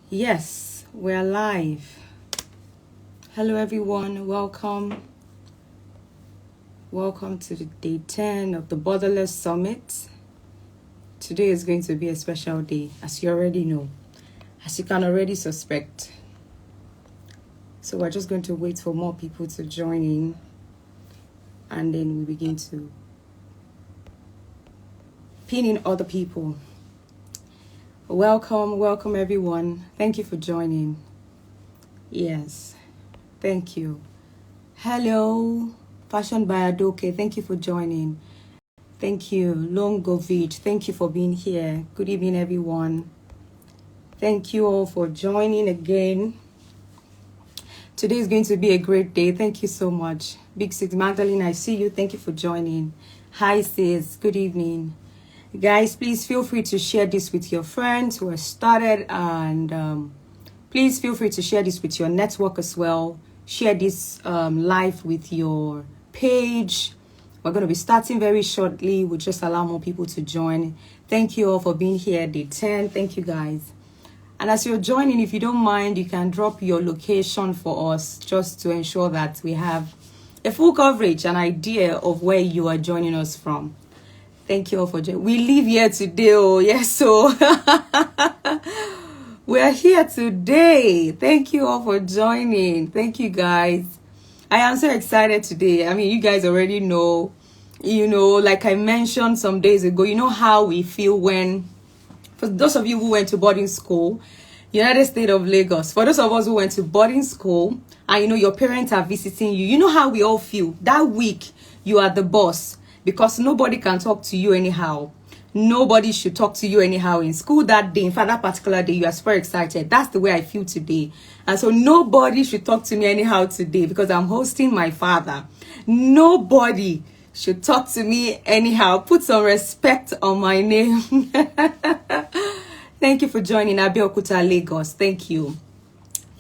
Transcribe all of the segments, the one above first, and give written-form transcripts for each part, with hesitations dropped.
Yes, we're live. Hello, everyone. Welcome. Welcome to the day 10 of the Borderless Summit. Today is going to be a special day, as you already know, as you can already suspect. So we're just going to wait for more people to join in, and then we begin to pin in other people. Welcome everyone. Thank you for joining. Yes, thank you. Hello, Fashion by Adoke. Thank you for joining. Thank you, Longovich. Thank you for being here. Good evening, everyone. Thank you all for joining again. Today is going to be a great day. Thank you so much. Big Six Magdalene, I see you. Thank you for joining. Hi, sis. Good evening. Guys, please feel free to share this with your friends who are started, and please feel free to share this with your network as well. Share this live with your page. We're going to be starting very shortly. We'll just allow more people to join. Thank you all for being here, day 10. Thank you, guys. And as you're joining, if you don't mind, you can drop your location for us just to ensure that we have a full coverage, an idea of where you are joining us from. Thank you all for joining. We live here today. Oh, yes. So we're here today. Thank you all for joining. Thank you, guys. I am so excited today. I mean, you guys already know, like I mentioned some days ago, you know how we feel when, for those of you who went to boarding school, United States of Lagos, for those of us who went to boarding school, and your parents are visiting you, you know how we all feel. That week, you are the boss. Because nobody can talk to you anyhow. Nobody should talk to you anyhow in school that day. In fact, that particular day, you are super excited. That's the way I feel today. And so nobody should talk to me anyhow today because I'm hosting my father. Nobody should talk to me anyhow. Put some respect on my name. Thank you for joining Abeokuta, Lagos. Thank you.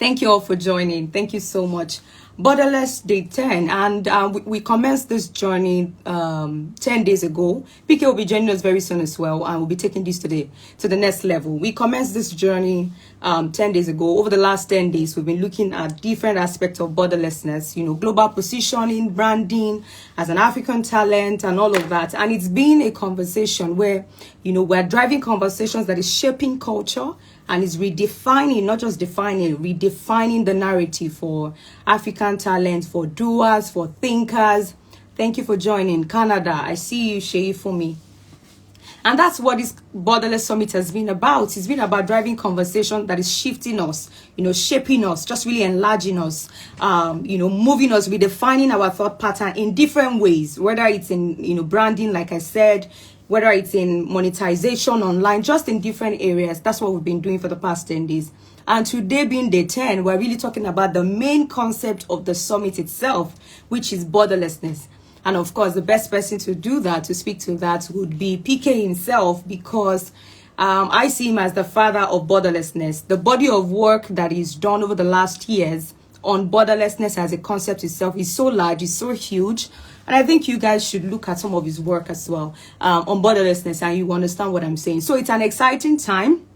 Thank you all for joining. Thank you so much. Borderless Day 10, and we commenced this journey 10 days ago. PK will be joining us very soon as well, and we'll be taking this to the next level. We commenced this journey 10 days ago. Over the last 10 days, we've been looking at different aspects of borderlessness, global positioning, branding, as an African talent, and all of that. And it's been a conversation where, we're driving conversations that is shaping culture, and is redefining, not just defining, redefining the narrative for African talent, for doers, for thinkers. Thank you for joining. Canada, I see you, Shei Fumi. And that's what this Borderless Summit has been about. It's been about driving conversation that is shifting us, shaping us, just really enlarging us, moving us, redefining our thought pattern in different ways, whether it's in, branding, like I said, whether it's in monetization online, just in different areas. That's what we've been doing for the past 10 days. And today being day 10, we're really talking about the main concept of the summit itself, which is borderlessness. And of course, the best person to do that, to speak to that, would be PK himself, because I see him as the father of borderlessness. The body of work that he's done over the last years on borderlessness as a concept itself is so large, is so huge. And I think you guys should look at some of his work as well on borderlessness, and you understand what I'm saying. So it's an exciting time.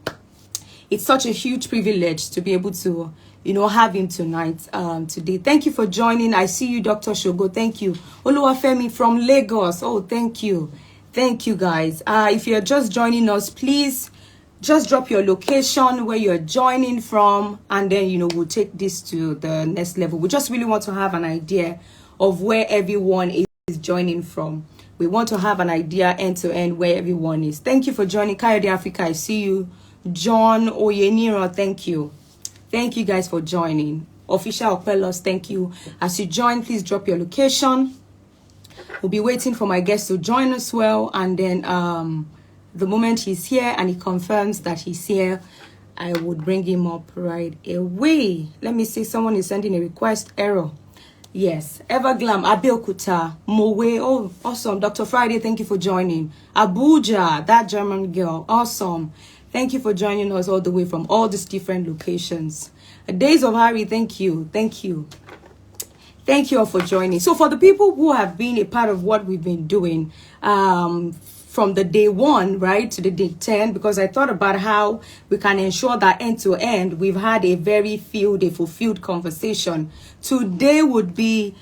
It's such a huge privilege to be able to, have him tonight, today. Thank you for joining. I see you, Dr. Shogo. Thank you. Oluwafemi from Lagos. Oh, thank you. Thank you, guys. If you're just joining us, please just drop your location, where you're joining from, and then, we'll take this to the next level. We just really want to have an idea of where everyone is joining from. We want to have an idea end to end where everyone is. Thank you for joining. Coyote Africa, I see you. John Oyenira, thank you. Thank you guys for joining. Official Opelos, thank you. As you join, please drop your location. We'll be waiting for my guest to join us well. And then the moment he's here and he confirms that he's here, I would bring him up right away. Let me see, someone is sending a request. Error. Yes, Everglam, Abeokuta, Mowe, oh, awesome. Dr. Friday, thank you for joining. Abuja, that German girl, awesome. Thank you for joining us all the way from all these different locations. Days of Harry, thank you. Thank you all for joining. So for the people who have been a part of what we've been doing, from the day 1, right, to the day 10, because I thought about how we can ensure that end to end we've had a very fulfilled conversation. Today would be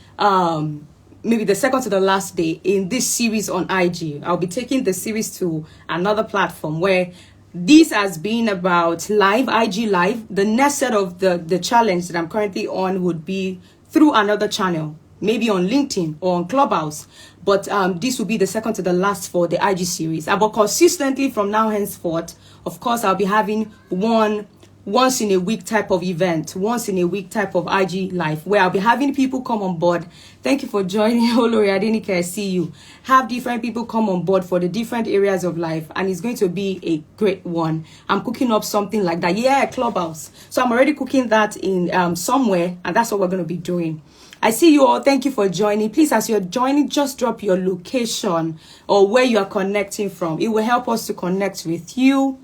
maybe the second to the last day in this series on IG. I'll be taking the series to another platform where this has been about live, IG live. The next set of the challenge that I'm currently on would be through another channel, maybe on LinkedIn or on Clubhouse. But this will be the second to the last for the IG series. But consistently from now henceforth, of course, I'll be having once in a week type of event, once in a week type of IG live, where I'll be having people come on board. Thank you for joining. Olori Adenike, I see you. Have different people come on board for the different areas of life, and it's going to be a great one. I'm cooking up something like that. Yeah, Clubhouse. So I'm already cooking that in somewhere, and that's what we're going to be doing. I see you all. Thank you for joining. Please, as you're joining, just drop your location or where you are connecting from. It will help us to connect with you,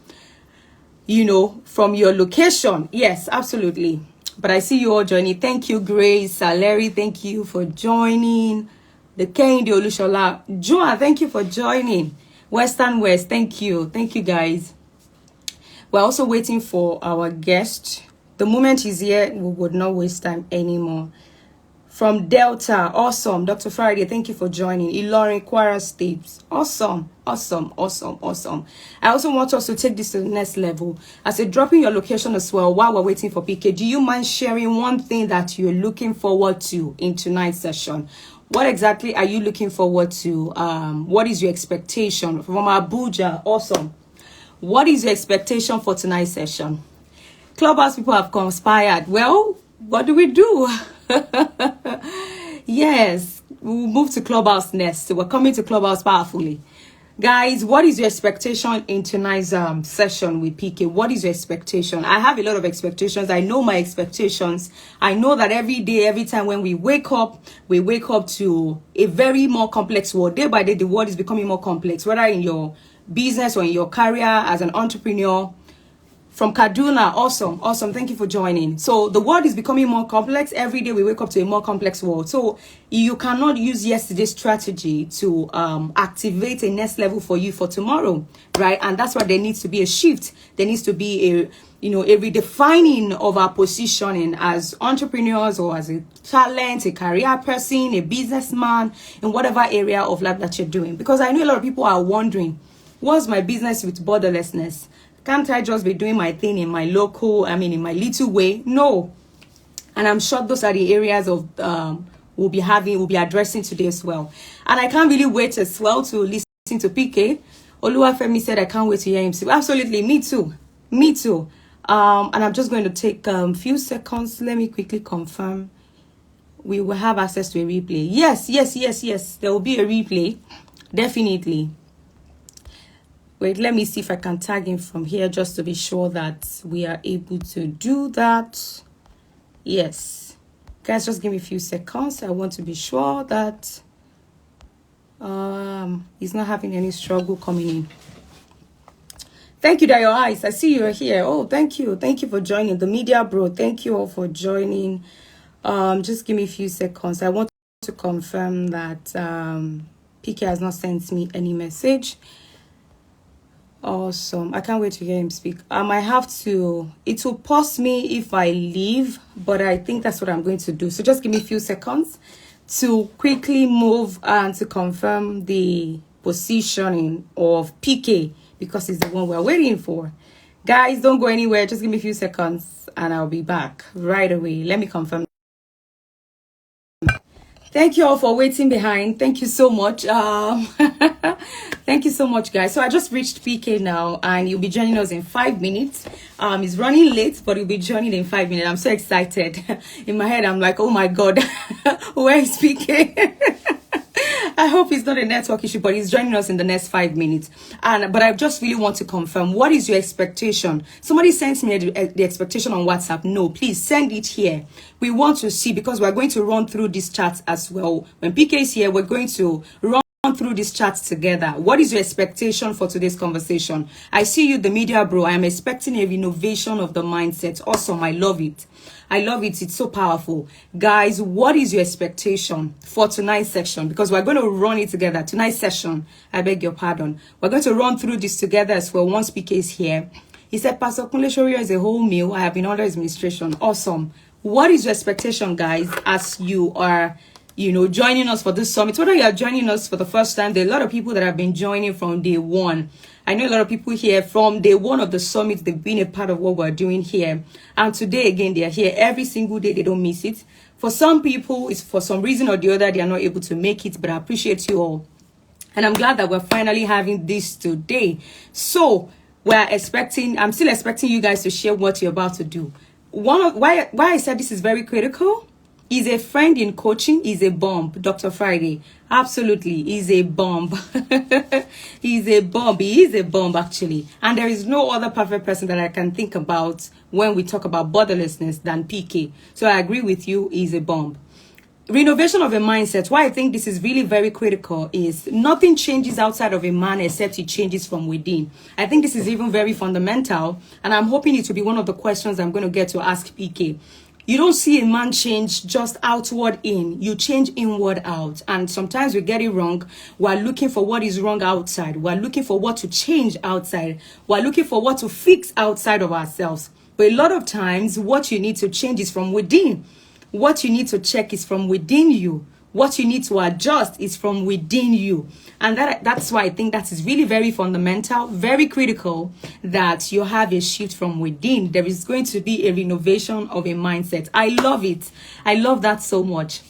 you know, from your location. Yes, absolutely. But I see you all joining. Thank you, Grace, Larry. Thank you for joining. The Kehinde Olushola. Joa, thank you for joining. Western West, thank you. Thank you, guys. We're also waiting for our guest. The moment he's here, we would not waste time anymore. From Delta, awesome. Dr. Friday, thank you for joining. Ilorin, Kwara State, awesome, awesome, awesome, awesome. I also want us to take this to the next level. As you're dropping your location as well, while we're waiting for PK, do you mind sharing one thing that you're looking forward to in tonight's session? What exactly are you looking forward to? What is your expectation? From Abuja, awesome. What is your expectation for tonight's session? Clubhouse people have conspired. Well, what do we do? Yes, we'll move to Clubhouse next. So we're coming to Clubhouse powerfully. Guys, what is your expectation in tonight's session with PK? What is your expectation? I have a lot of expectations. I know my expectations. I know that every day, every time when we wake up to a very more complex world. Day by day, the world is becoming more complex, whether in your business or in your career as an entrepreneur. From Kaduna, awesome, awesome. Thank you for joining. So the world is becoming more complex. Every day we wake up to a more complex world. So you cannot use yesterday's strategy to activate a next level for you for tomorrow, right? And that's why there needs to be a shift. There needs to be a redefining of our positioning as entrepreneurs or as a talent, a career person, a businessman, in whatever area of life that you're doing. Because I know a lot of people are wondering, what's my business with borderlessness? Can't I just be doing my thing in my local, in my little way? No. And I'm sure those are the areas of we'll be addressing today as well. And I can't really wait as well to listen to PK. Oluwafemi said I can't wait to hear him speak. Absolutely, me too. Me too. And I'm just going to take a few seconds. Let me quickly confirm. We will have access to a replay. Yes. There will be a replay. Definitely. Wait, let me see if I can tag him from here just to be sure that we are able to do that. Yes. Guys, just give me a few seconds. I want to be sure that he's not having any struggle coming in. Thank you, Dayo Eyes. I see you're here. Oh, thank you. Thank you for joining. The media bro, thank you all for joining. Just give me a few seconds. I want to confirm that PK has not sent me any message. Awesome. I can't wait to hear him speak. I might have to, it will pause me if I leave, but I think that's what I'm going to do. So just give me a few seconds to quickly move and to confirm the positioning of PK, because it's the one we're waiting for. Guys, don't go anywhere. Just give me a few seconds and I'll be back right away. Let me confirm. Thank you all for waiting behind. Thank you so much. Thank you so much, guys. So I just reached PK now, and you'll be joining us in 5 minutes. He's running late, but he'll be joining in 5 minutes. I'm so excited. In my head, I'm like, oh my God, where is PK? I hope it's not a network issue, but he's joining us in the next 5 minutes. But I just really want to confirm, what is your expectation? Somebody sent me the expectation on WhatsApp. No, please send it here. We want to see, because we're going to run through these chats as well. When PK is here, we're going to run through this chat together. What is your expectation for today's conversation? I see you, the media bro. I am expecting a renovation of the mindset. Awesome. I love it. I love it. It's so powerful. Guys, what is your expectation for tonight's section? Because we're going to run it together. Tonight's session, I beg your pardon. We're going to run through this together as well. One speaker is here. He said, Pastor Olakunle Soriyan is a whole meal. I have been under his administration. Awesome. What is your expectation, guys, as you are joining us for this summit? Whether you are joining us for the first time, there are a lot of people that have been joining from day one. I know a lot of people here from day one of the summit. They've been a part of what we're doing here. And today, again, they are here every single day. They don't miss it. For some people, it's for some reason or the other, they are not able to make it. But I appreciate you all. And I'm glad that we're finally having this today. So I'm still expecting you guys to share what you're about to do. Why I said this is very critical is a friend in coaching is a bomb. Dr. Friday, absolutely, is a bomb. He's a bomb. He is a bomb, actually. And there is no other perfect person that I can think about when we talk about borderlessness than PK. So I agree with you, he's a bomb. Renovation of a mindset. Why I think this is really very critical is nothing changes outside of a man except it changes from within. I think this is even very fundamental, and I'm hoping it will be one of the questions I'm going to get to ask PK. You don't see a man change just outward in. You change inward out. And sometimes we get it wrong. We're looking for what is wrong outside. We're looking for what to change outside. We're looking for what to fix outside of ourselves. But a lot of times, what you need to change is from within. What you need to check is from within you. What you need to adjust is from within you. And that's why I think that is really very fundamental, very critical that you have a shift from within. There is going to be a renovation of a mindset. I love it. I love that so much.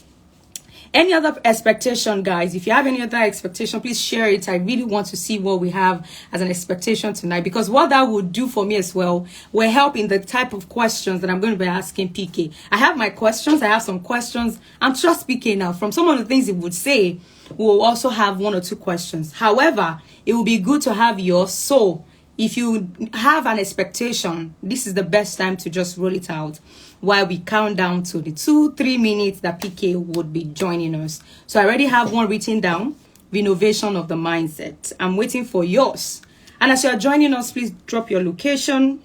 Any other expectation, guys? If you have any other expectation, please share it. I really want to see what we have as an expectation tonight, because what that would do for me as well will help in the type of questions that I'm going to be asking PK. I have my questions. I have some questions. I'm trust PK now. From some of the things he would say, we'll also have one or two questions. However, it will be good to have yours. So if you have an expectation, this is the best time to just roll it out while we count down to the 2-3 minutes that PK would be joining us. So I already have one written down, renovation of the mindset. I'm waiting for yours. And as you're joining us, please drop your location.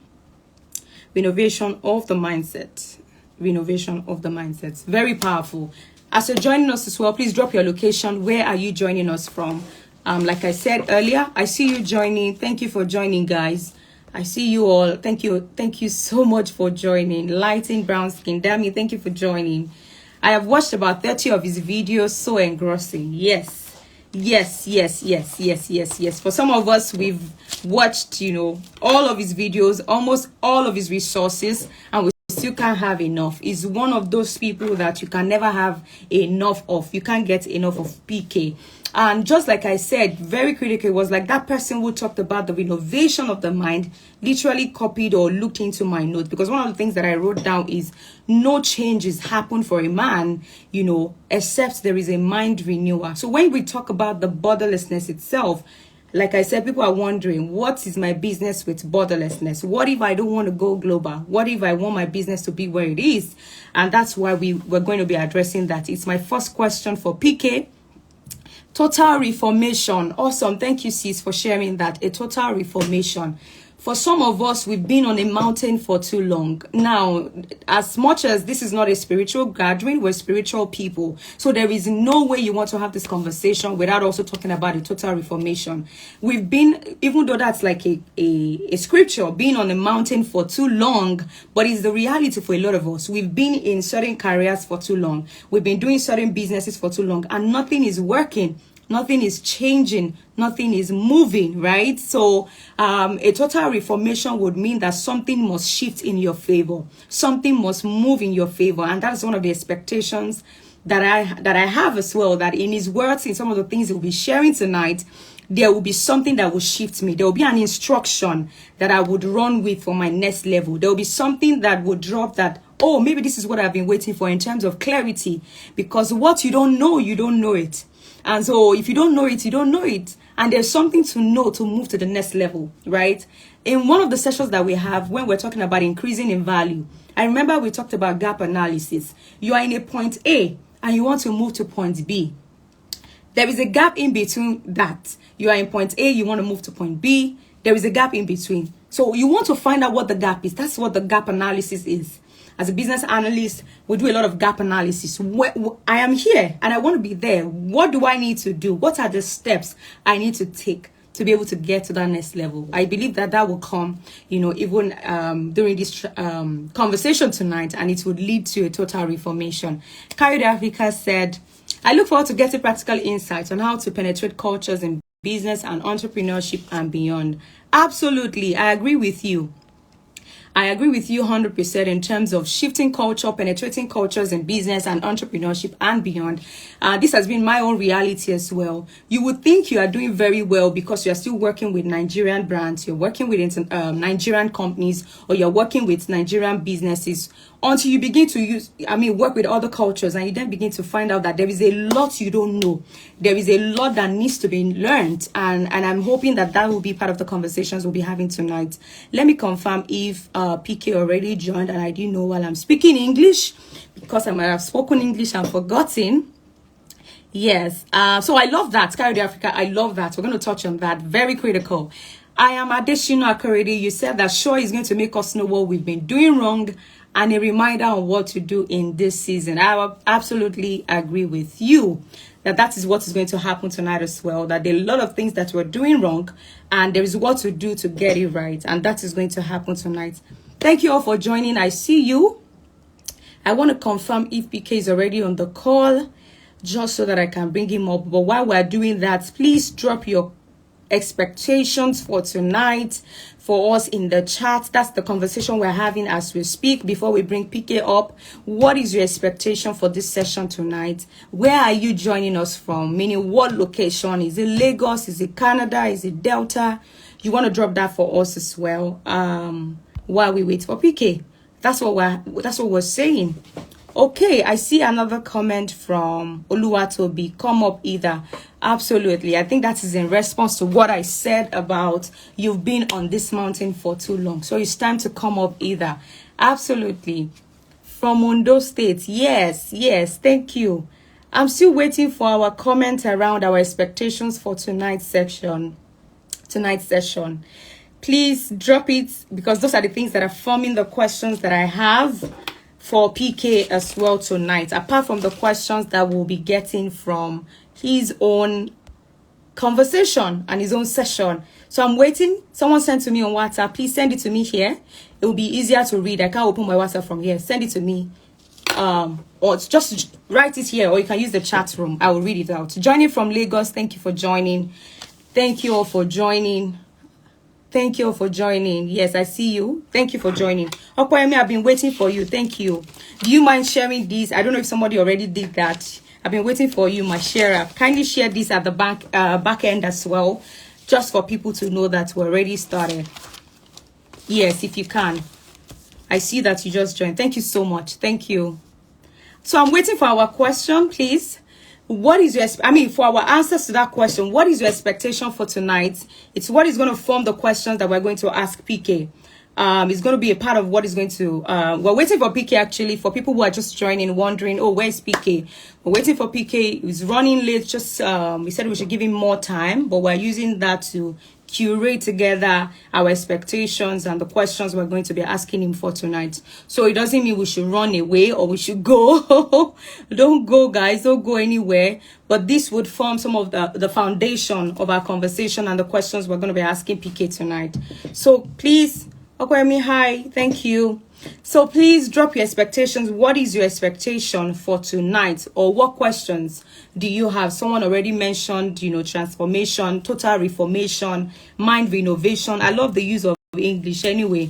Renovation of the mindset. Renovation of the mindset. Very powerful. As you're joining us as well, please drop your location. Where are you joining us from? Like I said earlier, I see you joining. Thank you for joining, guys. I see you all. Thank you so much for joining. Lighting brown skin, Dami, thank you for joining. I have watched about 30 of his videos. So engrossing. Yes. For some of us, we've watched all of his videos, almost all of his resources, and we still can't have enough. He's one of those people that you can never have enough of. You can't get enough of PK. And just like I said, very critical, it was like that person who talked about the renovation of the mind literally copied or looked into my notes, because one of the things that I wrote down is no changes happen for a man, except there is a mind renewal. So when we talk about the borderlessness itself, like I said, people are wondering, what is my business with borderlessness? What if I don't want to go global? What if I want my business to be where it is? And that's why we're going to be addressing that. It's my first question for PK. Total reformation. Awesome. Thank you, sis, for sharing that. A total reformation. For some of us, we've been on a mountain for too long. Now, as much as this is not a spiritual gathering, we're spiritual people. So there is no way you want to have this conversation without also talking about a total reformation. We've been, even though that's like a scripture, being on a mountain for too long, but it's the reality for a lot of us. We've been in certain careers for too long. We've been doing certain businesses for too long, and nothing is working. Nothing is changing. Nothing is moving, right? So a total reformation would mean that something must shift in your favor. Something must move in your favor. And that's one of the expectations that I have as well, that in his words, in some of the things he'll be sharing tonight, there will be something that will shift me. There will be an instruction that I would run with for my next level. There will be something that would drop that, oh, maybe this is what I've been waiting for in terms of clarity. Because what you don't know it. And so if you don't know it, you don't know it. And there's something to know to move to the next level, right? In one of the sessions that we have, when we're talking about increasing in value, I remember we talked about gap analysis. You are in a point A and you want to move to point B. There is a gap in between that. You are in point A, you want to move to point B. There is a gap in between. So you want to find out what the gap is. That's what the gap analysis is. As a business analyst, we do a lot of gap analysis. I am here and I want to be there. What do I need to do? What are the steps I need to take to be able to get to that next level? I believe that that will come, even during this conversation tonight, and it would lead to a total reformation. Carried Africa said, I look forward to getting practical insights on how to penetrate cultures in business and entrepreneurship and beyond. Absolutely, I agree with you. I agree with you 100% in terms of shifting culture, penetrating cultures in business and entrepreneurship and beyond. This has been my own reality as well. You would think you are doing very well because you are still working with Nigerian brands, you're working with Nigerian companies, or you're working with Nigerian businesses, until you begin to work with other cultures, and you then begin to find out that there is a lot you don't know. There is a lot that needs to be learned, and I'm hoping that that will be part of the conversations we'll be having tonight. Let me confirm if PK already joined, and I didn't know while I'm speaking English, because I might have spoken English and forgotten. Yes, so I love that. Carried Africa, I love that. We're going to touch on that. Very critical. I am Adeshino Akorede. You said that sure is going to make us know what we've been doing wrong, and a reminder on what to do in this season. I absolutely agree with you that is what is going to happen tonight as well, that there are a lot of things that we're doing wrong, and there is what to do to get it right, and that is going to happen tonight. Thank you all for joining. I see you. I want to confirm if PK is already on the call, just so that I can bring him up. But while we're doing that, please drop your expectations for tonight for us in the chat. That's the conversation we're having as we speak. Before we bring PK up, what is your expectation for this session tonight? Where are you joining us from? Meaning, what location? Is it Lagos? Is it Canada? Is it Delta? You want to drop that for us as well while we wait for PK. That's what we're saying. Okay, I see another comment from Oluwatobi. Come up either. Absolutely. I think that is in response to what I said about you've been on this mountain for too long. So it's time to come up either. Absolutely. From Ondo State. Yes. Thank you. I'm still waiting for our comment around our expectations for tonight's session. Please drop it, because those are the things that are forming the questions that I have for PK as well tonight, apart from the questions that we'll be getting from his own conversation and his own session. So I'm waiting. Someone sent to me on WhatsApp. Please send it to me here. It will be easier to read. I can't open my WhatsApp from here. Send it to me. Or just write it here, or you can use the chat room. I will read it out. Joining from Lagos. Thank you for joining. Thank you all for joining. Yes, I see you. Thank you for joining. Okoyemi, I've been waiting for you. Thank you. Do you mind sharing this? I don't know if somebody already did that. I've been waiting for you, my sharer. Kindly share this at the back end as well, just for people to know that we're already started. Yes, if you can. I see that you just joined. Thank you so much. Thank you. So I'm waiting for our question, please. What is your, for our answers to that question, what is your expectation for tonight? It's what is going to form the questions that we're going to ask PK. It's going to be a part of what is going to, we're waiting for PK actually, for people who are just joining, wondering, oh, where's PK? We're waiting for PK. He's running late. Just, we said we should give him more time, but we're using that to curate together our expectations and the questions we're going to be asking him for tonight. So it doesn't mean we should run away or we should go. Don't go, guys. Don't go anywhere. But this would form some of the foundation of our conversation and the questions we're going to be asking PK tonight. So please, Okwemi, hi. Thank you. So please drop your expectations. What is your expectation for tonight? Or what questions do you have? Someone already mentioned, transformation, total reformation, mind renovation. I love the use of English anyway.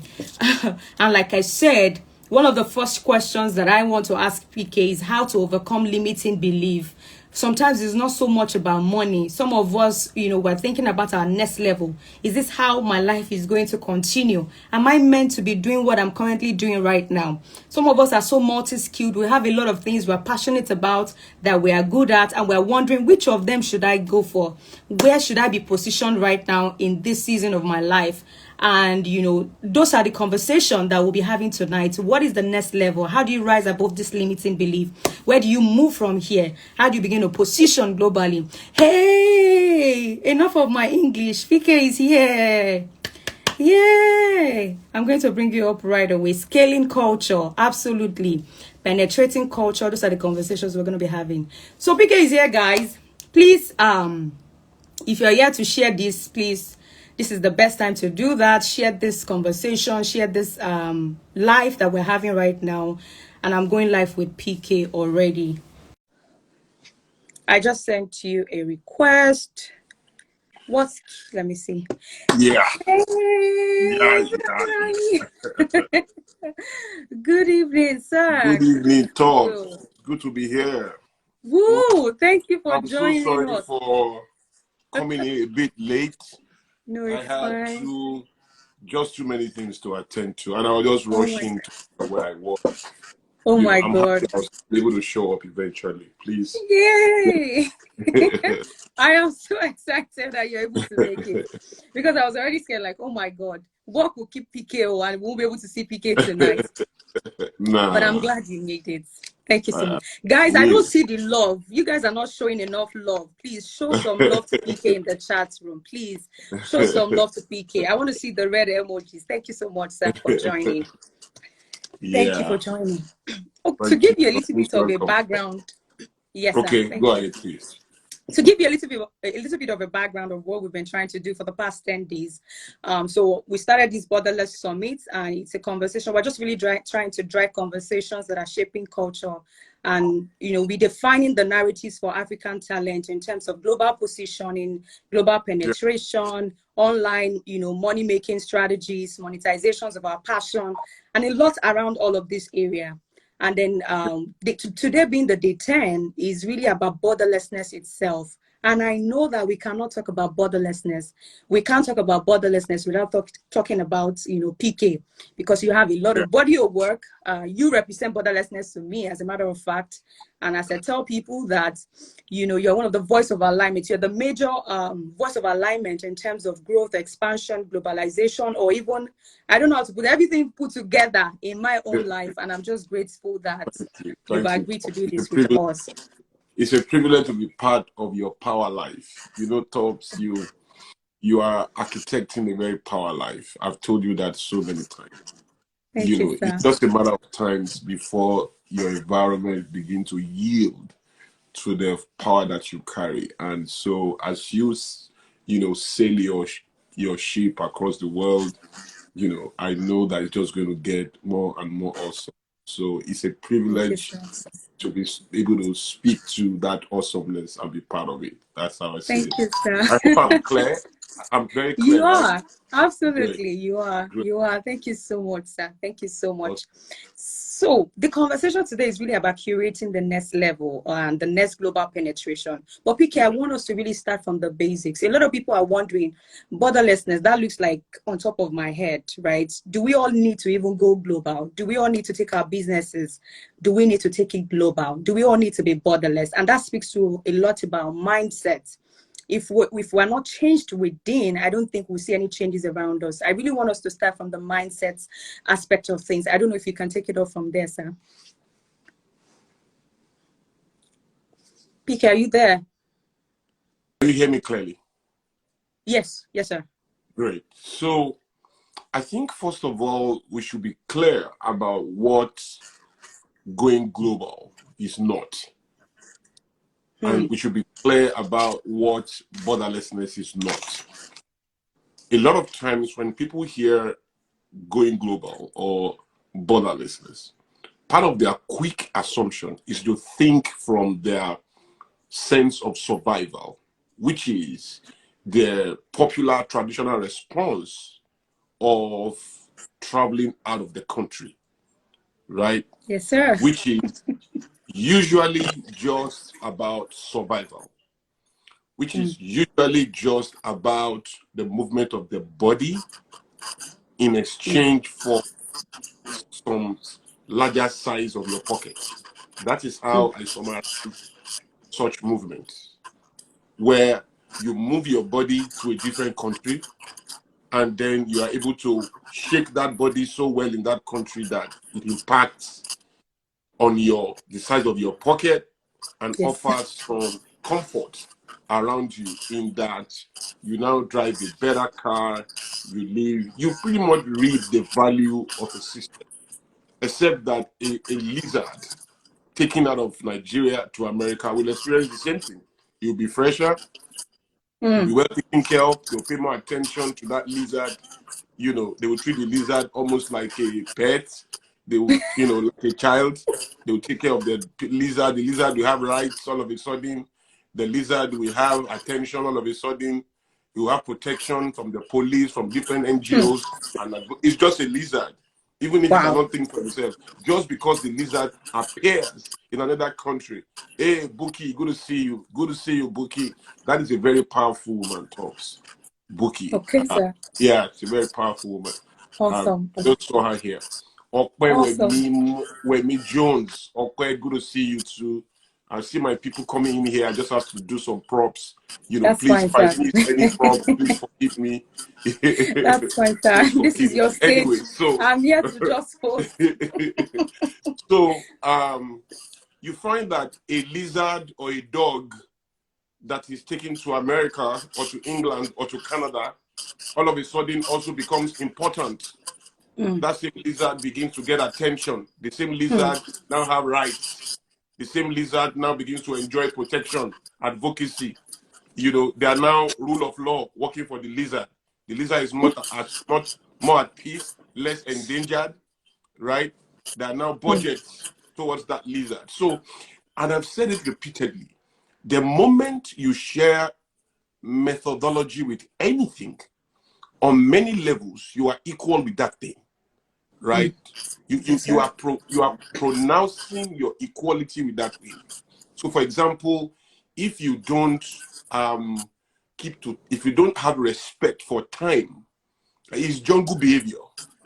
And like I said, one of the first questions that I want to ask PK is how to overcome limiting belief. Sometimes it's not so much about money. Some of us, we're thinking about our next level. Is this how my life is going to continue? Am I meant to be doing what I'm currently doing right now? Some of us are so multi-skilled. We have a lot of things we're passionate about that we are good at, and we're wondering which of them should I go for? Where should I be positioned right now in this season of my life? And, you know, those are the conversations that we'll be having tonight. What is the next level? How do you rise above this limiting belief? Where do you move from here? How do you begin to position globally? Hey, enough of my English. PK is here. Yay! I'm going to bring you up right away. Scaling culture. Absolutely. Penetrating culture. Those are the conversations we're going to be having. So PK is here, guys. Please, if you're here to share this, please, this is the best time to do that. Share this conversation, share this live that we're having right now. And I'm going live with PK already. I just sent you a request. Let me see. Yeah. Hey, Yeah. good evening, sir. Good evening, Tom. Good to be here. Woo! Thank you for I'm joining so sorry us. for coming in a bit late. No, I it's had fine. just too many things to attend to, and I was just rushing to where I was. Oh my I'm God. happy I was able to show up eventually. Please. Yay! I am so excited that you're able to make it, because I was already scared, like, oh my God, work will keep PK and we won't be able to see PK tonight. Nah. But I'm glad you made it. Thank you so much. Guys, I don't see the love. You guys are not showing enough love. Please show some love to PK in the chat room. Please show some love to PK. I want to see the red emojis. Thank you so much, sir, for joining. Thank you for joining. To give you a little bit of a background. Yes, sir. Okay, go ahead, please. To give you a little bit of a background of what we've been trying to do for the past 10 days. So we started this Borderless Summit, and it's a conversation. We're just really trying to drive conversations that are shaping culture, and, you know, we defining the narratives for African talent in terms of global positioning, global penetration, online, you know, money-making strategies, monetizations of our passion, and a lot around all of this area. And then today being the day 10 is really about borderlessness itself. And I know that we cannot talk about borderlessness. We can't talk about borderlessness without talking about, you know, PK, because you have a lot of body of work. You represent borderlessness to me, as a matter of fact. And as I tell people that, you know, you're one of the voice of alignment. You're the major voice of alignment in terms of growth, expansion, globalization, or even, I don't know how to put everything put together in my own life. And I'm just grateful that you've agreed to do this with us. It's a privilege to be part of your power life. You know, Tops, you are architecting a very power life. I've told you that so many times. Thank you, sir. It's just a matter of times before your environment begin to yield to the power that you carry. And so as you know, sail your ship across the world, you know, I know that it's just going to get more and more awesome. So it's a privilege to be able to speak to that awesomeness and be part of it. That's how I see it. Thank you, sir. I hope I'm clear. I'm very clear. You are. Right? Absolutely. Great. You are. Great. You are. Thank you so much, sir. Thank you so much. So the conversation today is really about curating the next level and the next global penetration. But PK, I want us to really start from the basics. A lot of people are wondering, borderlessness, that looks like on top of my head, right? Do we all need to even go global? Do we all need to take our businesses? Do we need to take it global? Do we all need to be borderless? And that speaks to a lot about mindset. If we're not changed within, I don't think we'll see any changes around us. I really want us to start from the mindset aspect of things. I don't know if you can take it off from there, sir. PK, are you there? Can you hear me clearly? Yes. Yes, sir. Great. So I think, first of all, we should be clear about what going global is not. And we should be clear about what borderlessness is not. A lot of times when people hear going global or borderlessness, part of their quick assumption is to think from their sense of survival, which is the popular traditional response of traveling out of the country, right? Yes, sir. Which is usually just about survival, which is usually just about the movement of the body in exchange for some larger size of your pocket. That is how I summarize such movements, where you move your body to a different country and then you are able to shake that body so well in that country that it impacts on the size of your pocket and offers some comfort around you, in that you now drive a better car, you pretty much reap the value of a system, except that a lizard taken out of Nigeria to America will experience the same thing. You'll be fresher, you'll be well taken care of, they'll pay more attention to that lizard. You know, they will treat the lizard almost like a pet. They will, you know, like a child. They will take care of the lizard. The lizard will have rights all of a sudden. The lizard will have attention all of a sudden. You have protection from the police, from different NGOs. And it's just a lizard. Even if it cannot think for itself, just because the lizard appears in another country. Hey, Buki, good to see you. Good to see you, Buki. That is a very powerful woman, talks. Buki. Okay, sir. Yeah, she's a very powerful woman. Awesome. I just saw her here. Okwe Wemi Jones. Okwe, good to see you too. I see my people coming in here. I just have to do some props. You know, That's please fine, find me any props. Please forgive me. That's fine, sir. This is your stage. Anyway, so I'm here to just host. So you find that a lizard or a dog that is taken to America or to England or to Canada all of a sudden also becomes important. That same lizard begins to get attention. The same lizard now have rights. The same lizard now begins to enjoy protection, advocacy. You know, they are now rule of law working for the lizard. The lizard is much more at peace, less endangered, right? There are now budgets towards that lizard. So, and I've said it repeatedly, the moment you share methodology with anything, on many levels, you are equal with that thing, right? You are pronouncing your equality with that thing. So, for example, if you don't if you don't have respect for time, it's jungle behavior,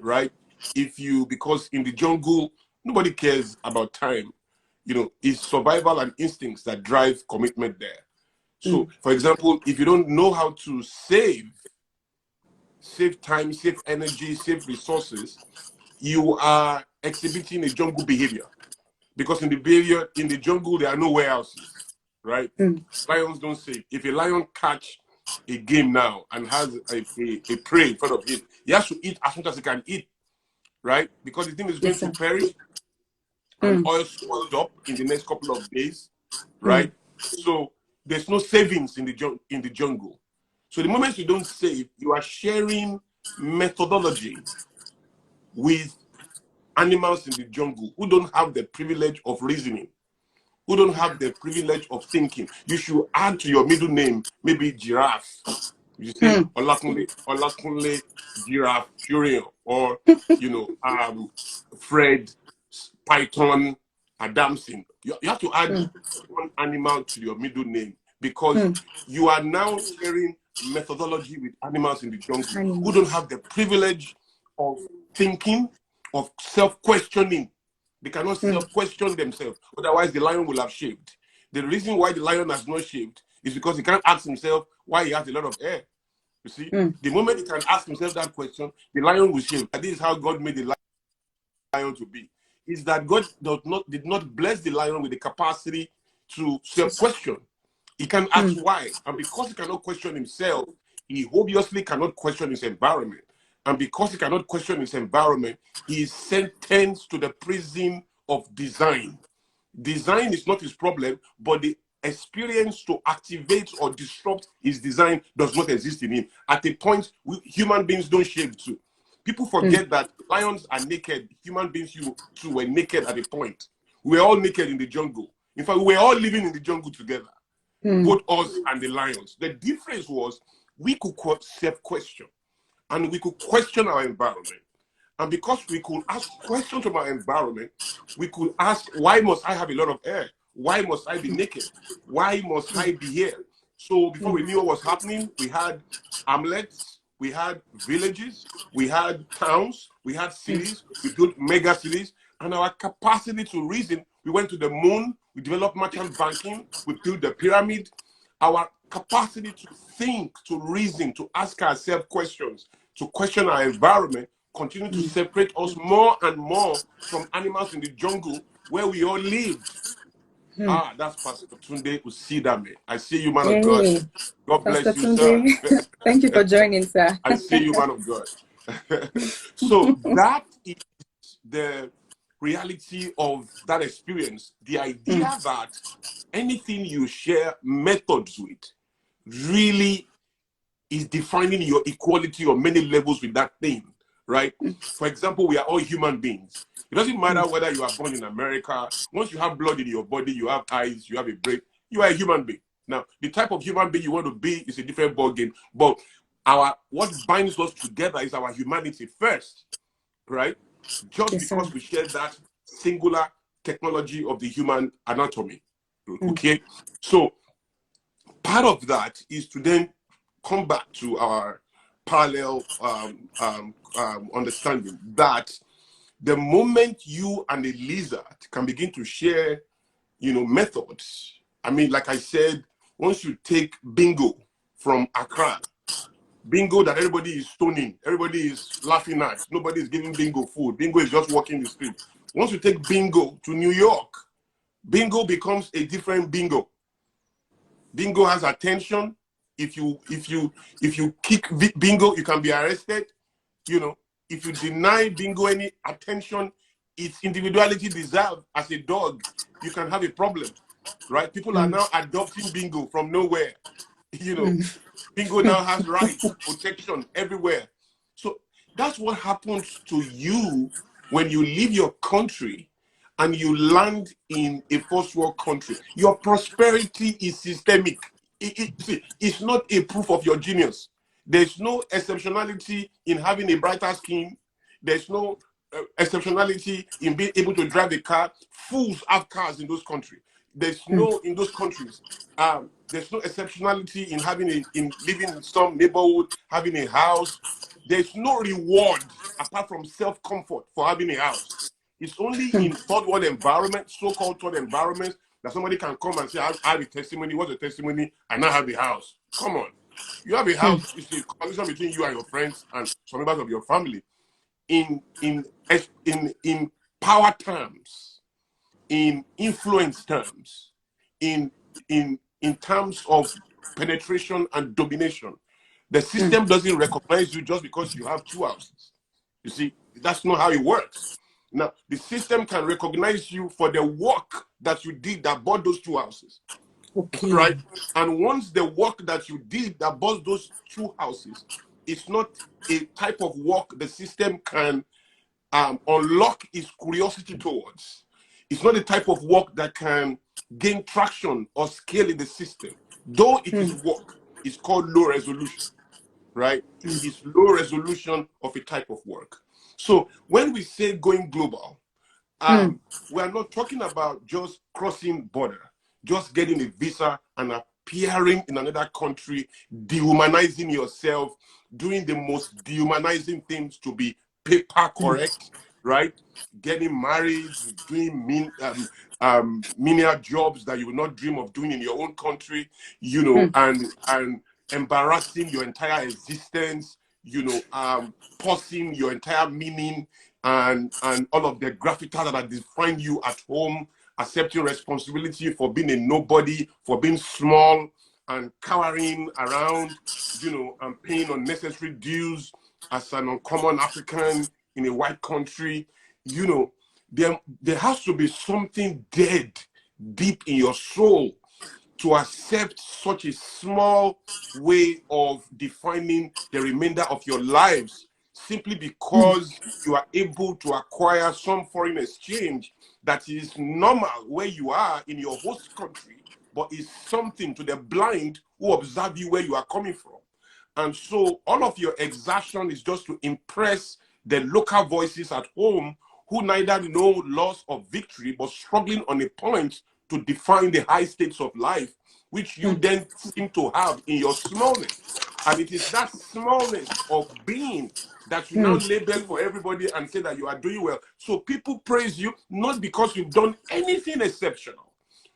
right? Because in the jungle, nobody cares about time. You know, it's survival and instincts that drive commitment there. So, for example, if you don't know how to save time, save energy, save resources, you are exhibiting a jungle behavior. Because in the jungle, there are no warehouses, right? Lions don't save. If a lion catch a game now and has a prey in front of him, he has to eat as much as he can eat, right? Because the thing is going to perish and oil spoiled up in the next couple of days, right? So there's no savings in the jungle. So the moment you don't save, you are sharing methodology with animals in the jungle who don't have the privilege of reasoning, who don't have the privilege of thinking. You should add to your middle name maybe giraffe. You say Olakunle Giraffe Soriyan, or you know, Fred Python Adamson. You have to add one animal to your middle name, because you are now sharing methodology with animals in the jungle who don't have the privilege of thinking, of self-questioning. They cannot self-question themselves. Otherwise, the lion will have shaved. The reason why the lion has not shaved is because he can't ask himself why he has a lot of hair. You see, the moment he can ask himself that question, the lion will shave. And this is how God made the lion to be. Is that God did not bless the lion with the capacity to self-question. He can ask why. And because he cannot question himself, he obviously cannot question his environment. And because he cannot question his environment, he is sentenced to the prison of design. Design is not his problem, but the experience to activate or disrupt his design does not exist in him. At a point, human beings don't shave too. People forget that lions are naked. Human beings too were naked at a point. We were all naked in the jungle. In fact, we were all living in the jungle together, both us and the lions. The difference was we could self-question, and we could question our environment. And because we could ask questions from our environment, we could ask, why must I have a lot of hair? Why must I be naked? Why must I be here? So before we knew what was happening, we had hamlets, we had villages, we had towns, we had cities, we built mega cities, and our capacity to reason, we went to the moon, we developed merchant banking, we built the pyramid. Our capacity to think, to reason, to ask ourselves questions to question our environment, continue to separate us more and more from animals in the jungle where we all lived. That's Pastor Tunde Usidame. I see you, man of God. Hey, God Pastor bless you, sir. Tunde. Thank you for joining, sir. I see you, man of God. So that is the reality of that experience. The idea that anything you share methods with really is defining your equality on many levels with that thing, right? For example, we are all human beings. It doesn't matter whether you are born in America. Once you have blood in your body, you have eyes, you have a brain, you are a human being. Now, the type of human being you want to be is a different ballgame. But what binds us together is our humanity first, right? Just Yes, sir. because we share that singular technology of the human anatomy. Okay? So part of that is to then come back to our parallel understanding that the moment you and a lizard can begin to share, methods. I mean, like I said, once you take bingo from Accra, bingo that everybody is stoning, everybody is laughing at, nobody is giving bingo food, bingo is just walking the street. Once you take bingo to New York, bingo becomes a different bingo. Bingo has attention. If you kick bingo, you can be arrested. If you deny bingo any attention its individuality deserves as a dog, you can have a problem, right? People are now adopting bingo from nowhere. Bingo now has rights, protection everywhere. So that's what happens to you when you leave your country and you land in a first world country. Your prosperity is systemic. It's not a proof of your genius. There's no exceptionality in having a brighter skin. There's no exceptionality in being able to drive a car. Fools have cars in those countries. There's no in those countries. There's no exceptionality in living in some neighborhood, having a house. There's no reward apart from self-comfort for having a house. It's only in third world environments, so-called third environments, that somebody can come and say, I have a testimony. What's a testimony? I now have a house. Come on. You have a house. It's a conversation between you and your friends and some members of your family. In power terms, in influence terms, in terms of penetration and domination, the system doesn't recognize you just because you have two houses. You see, that's not how it works. Now, the system can recognize you for the work that you did that bought those two houses. Okay. Right? And once the work that you did that bought those two houses, it's not a type of work the system can unlock its curiosity towards. It's not a type of work that can gain traction or scale in the system. Though it is work, it's called low resolution, right? It's low resolution of a type of work. So when we say going global, we are not talking about just crossing border, just getting a visa and appearing in another country, dehumanizing yourself, doing the most dehumanizing things to be paper correct, right? Getting married, doing menial jobs that you would not dream of doing in your own country, and embarrassing your entire existence, pausing your entire meaning and all of the gravitas that define you at home, accepting responsibility for being a nobody, for being small and cowering around, and paying unnecessary dues as an uncommon African in a white country. There has to be something dead deep in your soul to accept such a small way of defining the remainder of your lives, simply because you are able to acquire some foreign exchange that is normal where you are in your host country, but is something to the blind who observe you where you are coming from. And so all of your exertion is just to impress the local voices at home who neither know loss or victory, but struggling on a point to define the high states of life, which you then seem to have in your smallness. And it is that smallness of being that you now label for everybody and say that you are doing well. So people praise you not because you've done anything exceptional,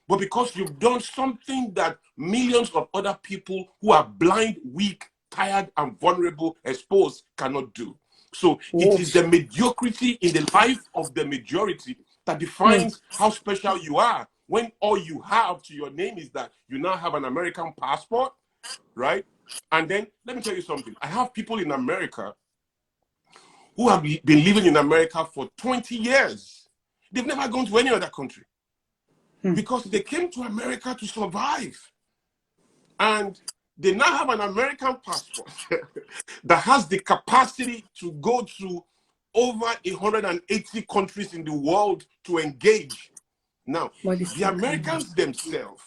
but because you've done something that millions of other people who are blind, weak, tired and vulnerable, exposed cannot do. So it is the mediocrity in the life of the majority that defines how special you are, when all you have to your name is that you now have an American passport, right? And then let me tell you something. I have people in America who have been living in America for 20 years. They've never gone to any other country because they came to America to survive. And they now have an American passport that has the capacity to go to over 180 countries in the world to engage. Now, the Americans themselves,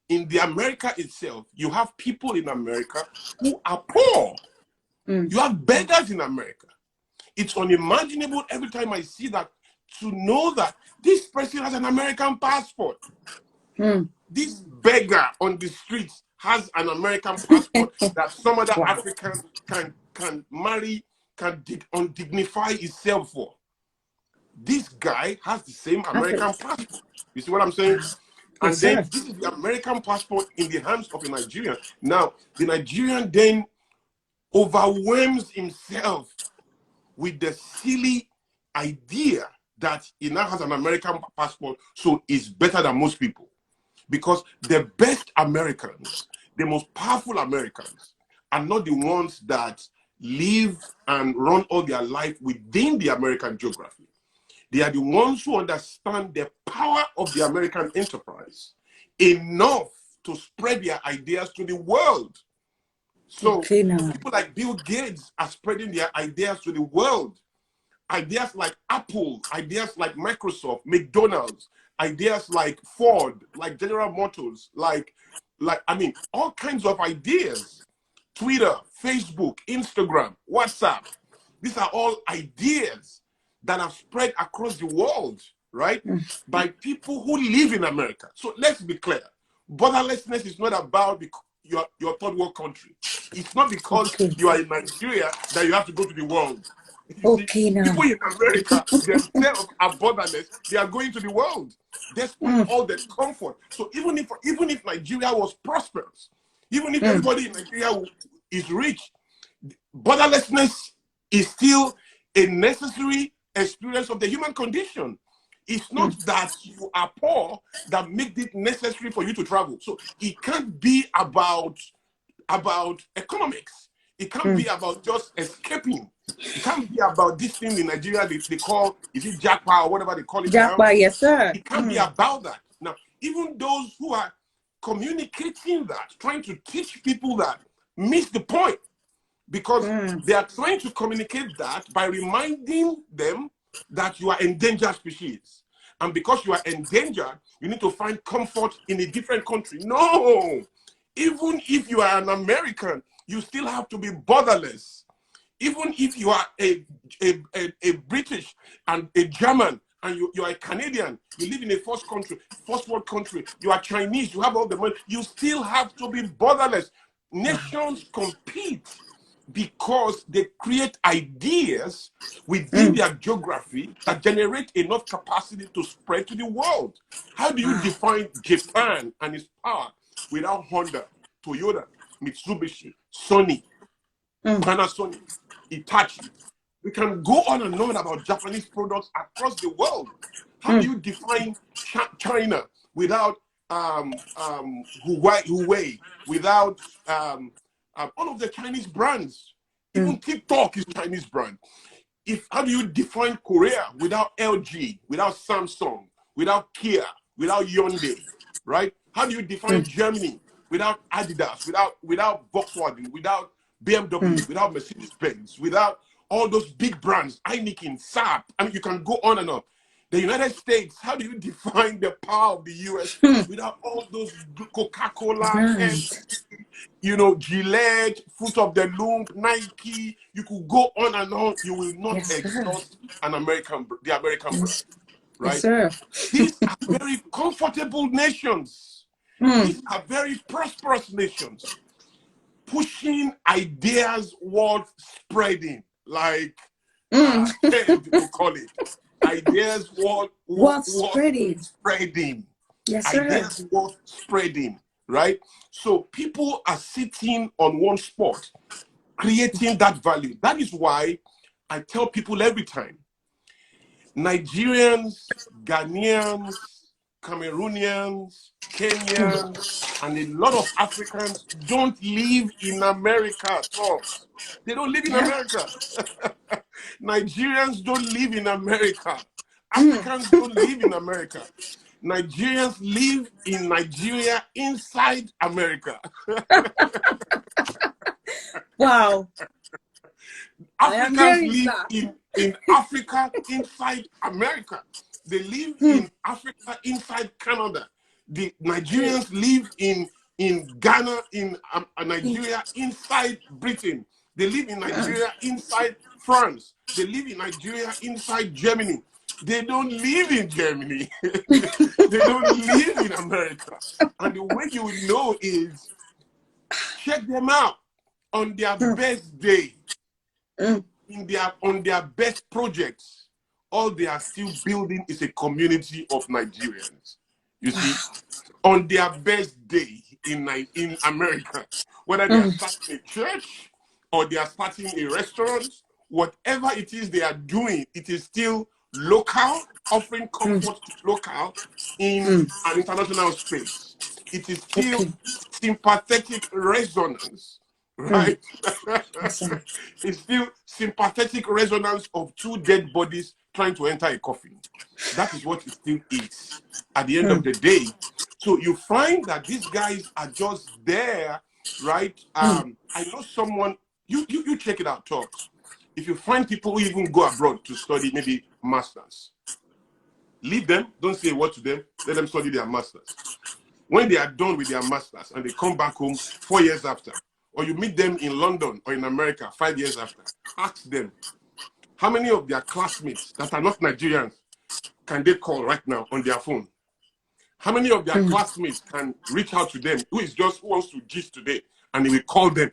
in the America itself, you have people in America who are poor. You have beggars in America. It's unimaginable every time I see that, to know that this person has an American passport. This beggar on the streets has an American passport that some other African can marry, can undignify himself for. This guy has the same American passport. You see what I'm saying? And then this is the American passport in the hands of a Nigerian. Now, the Nigerian then overwhelms himself with the silly idea that he now has an American passport, so he's better than most people. Because the best Americans, the most powerful Americans, are not the ones that live and run all their life within the American geography. They are the ones who understand the power of the American enterprise enough to spread their ideas to the world. So people like Bill Gates are spreading their ideas to the world. Ideas like Apple, ideas like Microsoft, McDonald's, ideas like Ford, like General Motors, like I mean, all kinds of ideas. Twitter, Facebook, Instagram, WhatsApp. These are all ideas that have spread across the world, right? By people who live in America. So let's be clear. Borderlessness is not about your third world country. It's not because you are in Nigeria that you have to go to the world. You see, people in America themselves are borderless. They are going to the world despite all the comfort. So even if Nigeria was prosperous, even if everybody in Nigeria is rich, borderlessness is still a necessary experience of the human condition. It's not that you are poor that makes it necessary for you to travel. So it can't be about economics. It can't be about just escaping. It can't be about this thing in Nigeria they call, is it Jackpot or whatever they call it now? Yes, sir. It can't be about that. Now, even those who are communicating that, trying to teach people that, miss the point. Because they are trying to communicate that by reminding them that you are endangered species. And because you are endangered, you need to find comfort in a different country. No! Even if you are an American, you still have to be borderless. Even if you are a British and a German and you are a Canadian, you live in a first world country, you are Chinese, you have all the money, you still have to be borderless. Nations compete because they create ideas within their geography that generate enough capacity to spread to the world. How do you define Japan and its power without Honda, Toyota, Mitsubishi, Sony, Panasonic, Hitachi? We can go on and on about Japanese products across the world. How do you define China without Huawei, without all of the Chinese brands? Even TikTok is Chinese brand. How do you define Korea without LG, without Samsung, without Kia, without Hyundai, right? How do you define Germany without Adidas, without Volkswagen, without BMW, without Mercedes-Benz, without all those big brands, Heineken, Saab? I mean, you can go on and on. The United States, how do you define the power of the US without all those Coca-Cola, Pepsi, Gillette, Fruit of the Loom, Nike? You could go on and on. You will not exhaust the American brand, right? Yes, These are very comfortable nations. These are very prosperous nations, pushing ideas worth spreading, like people call it. Ideas worth spreading. Yes, sir. Ideas worth spreading. right? So people are sitting on one spot, creating that value. That is why I tell people every time, Nigerians, Ghanaians, Cameroonians, Kenyans, and a lot of Africans don't live in America, talks. They don't live in America. Nigerians don't live in America. Africans don't live in America. Nigerians live in Nigeria inside America. Wow. Africans live in Africa inside America. They live in Africa inside Canada. The Nigerians live in Ghana, in Nigeria inside Britain. They live in Nigeria inside France. They live in Nigeria inside Germany. They don't live in Germany. They don't live in America. And the way you know is check them out on their best day. On their best projects, all they are still building is a community of Nigerians. You see, on their best day in America, whether they are starting a church or they are starting a restaurant, whatever it is they are doing, it is still local, offering comfort to local in an international space. It is still sympathetic resonance. Right? It's still sympathetic resonance of two dead bodies trying to enter a coffin. That is what it still is at the end of the day. So you find that these guys are just there, right? I know someone, you check it out, talks. If you find people who even go abroad to study maybe masters, leave them, don't say a word to them, let them study their masters. When they are done with their masters and they come back home 4 years after, or you meet them in London or in America 5 years after, ask them, how many of their classmates that are not Nigerians can they call right now on their phone? How many of their classmates can reach out to them who wants to gist today and they will call them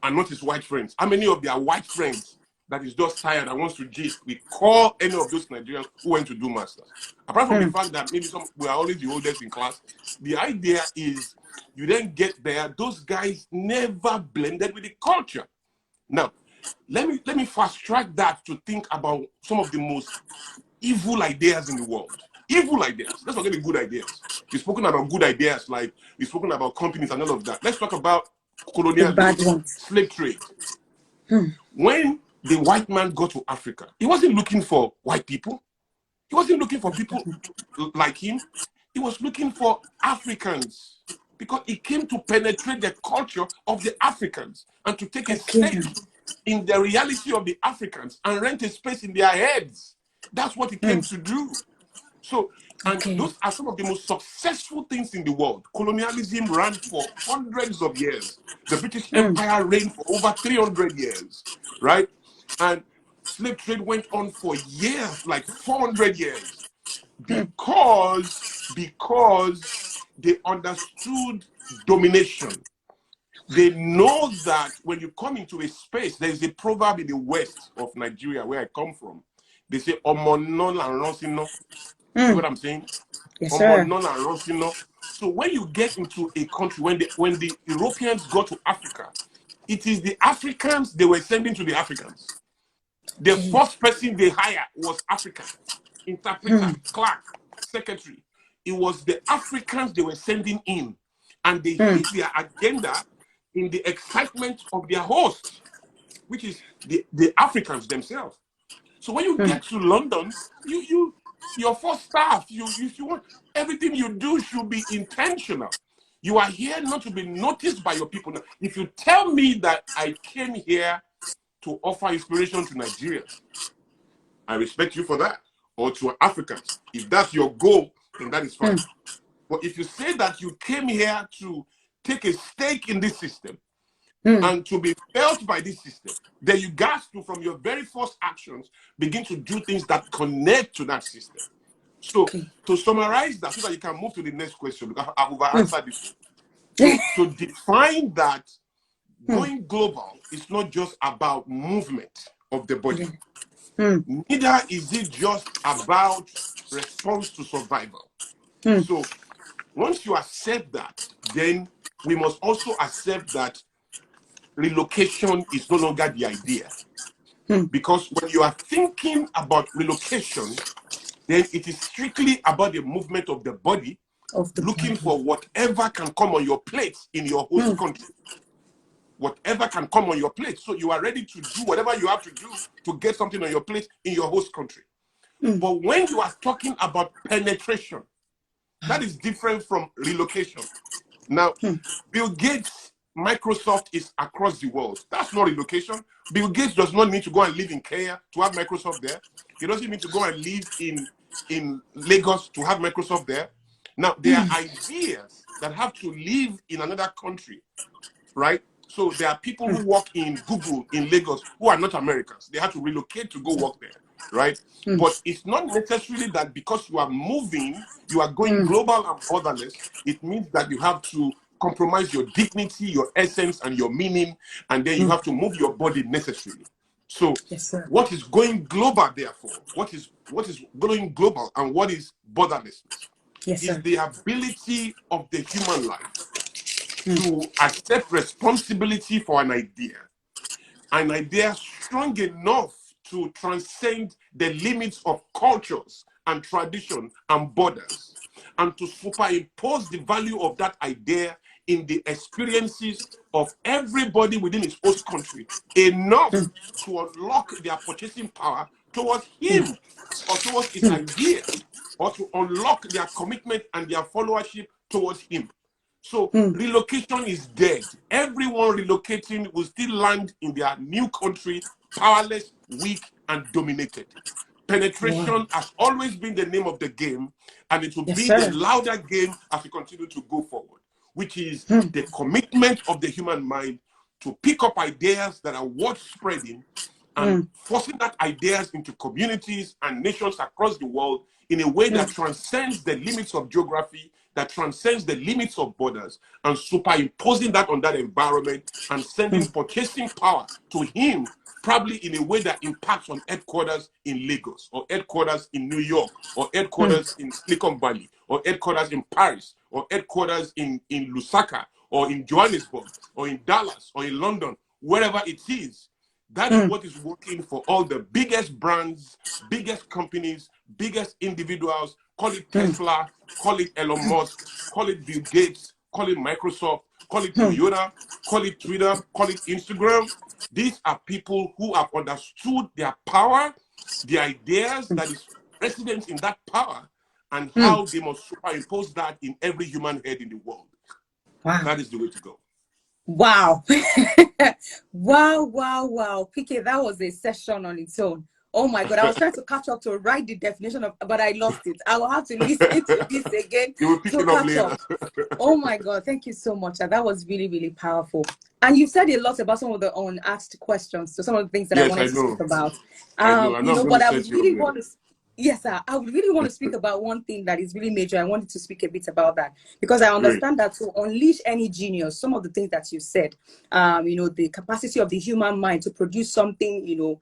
and not his white friends? How many of their white friends that is just tired and wants to gist, we call any of those Nigerians who went to do masters? Apart from the fact that maybe we are always the oldest in class, the idea is you then get there, those guys never blended with the culture. Now, let me fast track that to think about some of the most evil ideas in the world. Evil ideas. Let's forget the good ideas. We've spoken about good ideas, like we've spoken about companies and all of that. Let's talk about colonialism, slave trade. When the white man got to Africa, he wasn't looking for white people. He wasn't looking for people like him. He was looking for Africans because he came to penetrate the culture of the Africans and to take a stake in the reality of the Africans and rent a space in their heads. That's what he came to do. So, and those are some of the most successful things in the world. Colonialism ran for hundreds of years. The British Empire reigned for over 300 years, right? And slave trade went on for years, like 400 years, because they understood domination. They know that when you come into a space, there is a proverb in the west of Nigeria, where I come from. They say, "Omonon and Ronsino." See what I'm saying? Yes, sir. So when you get into a country, when the Europeans go to Africa, it is the Africans they were sending to the Africans. The first person they hired was African. Interpreter, clerk, secretary. It was the Africans they were sending in. And they hit their agenda in the excitement of their host, which is the Africans themselves. So when you get to London, your first staff, you want everything you do should be intentional. You are here not to be noticed by your people. Now, if you tell me that I came here to offer inspiration to Nigerians, I respect you for that, or to Africans. If that's your goal, then that is fine. But if you say that you came here to take a stake in this system and to be felt by this system, then you got to, from your very first actions, begin to do things that connect to that system. So to summarize that, so that you can move to the next question, because I've over-answered this. So to define that, going global is not just about movement of the body. Neither is it just about response to survival. So Once you accept that, then we must also accept that relocation is no longer the idea. Because when you are thinking about relocation, then it is strictly about the movement of the body, looking for whatever can come on your plate in your host country. Whatever can come on your plate. So you are ready to do whatever you have to do to get something on your plate in your host country. But when you are talking about penetration, that is different from relocation. Now, Bill Gates, Microsoft is across the world. That's not relocation. Bill Gates does not need to go and live in Kenya to have Microsoft there. He doesn't need to go and live in Lagos to have Microsoft there. Now, there are ideas that have to live in another country, right? So there are people who work in Google in Lagos who are not Americans. They have to relocate to go work there, right? But it's not necessarily that because you are moving, you are going global and borderless. It means that you have to compromise your dignity, your essence, and your meaning, and then you have to move your body necessarily. So what is going global, therefore, what is going global and what is borderlessness is the ability of the human life to accept responsibility for an idea strong enough to transcend the limits of cultures and tradition and borders, and to superimpose the value of that idea in the experiences of everybody within its host country, enough to unlock their purchasing power towards him or towards his idea, or to unlock their commitment and their followership towards him. So relocation is dead. Everyone relocating will still land in their new country, powerless, weak, and dominated. Penetration has always been the name of the game, and it will be the louder game as we continue to go forward, which is the commitment of the human mind to pick up ideas that are worth spreading and forcing that ideas into communities and nations across the world in a way that transcends the limits of geography, that transcends the limits of borders, and superimposing that on that environment and sending purchasing power to him, probably in a way that impacts on headquarters in Lagos, or headquarters in New York, or headquarters in Silicon Valley, or headquarters in Paris, or headquarters in Lusaka, or in Johannesburg, or in Dallas, or in London, wherever it is. That is what is working for all the biggest brands, biggest companies, biggest individuals. Call it Tesla, call it Elon Musk, call it Bill Gates, call it Microsoft, call it Toyota, call it Twitter, call it Instagram. These are people who have understood their power, the ideas that is resident in that power, and how they must superimpose that in every human head in the world. That is the way to go. Wow. Wow. PK, that was a session on its own. Oh my God, I was trying to catch up to write the definition of, but I lost it. I will have to listen to this again You will pick to it up catch later. up. Oh my God, thank you so much. That was really, really powerful. And you said a lot about some of the unasked questions, so some of the things that I wanted to speak about. I know I'm But I going to would set you really up want to. Yes, sir. I would really want to speak about one thing that is really major. I wanted to speak a bit about that because I understand that to unleash any genius, some of the things that you said, the capacity of the human mind to produce something,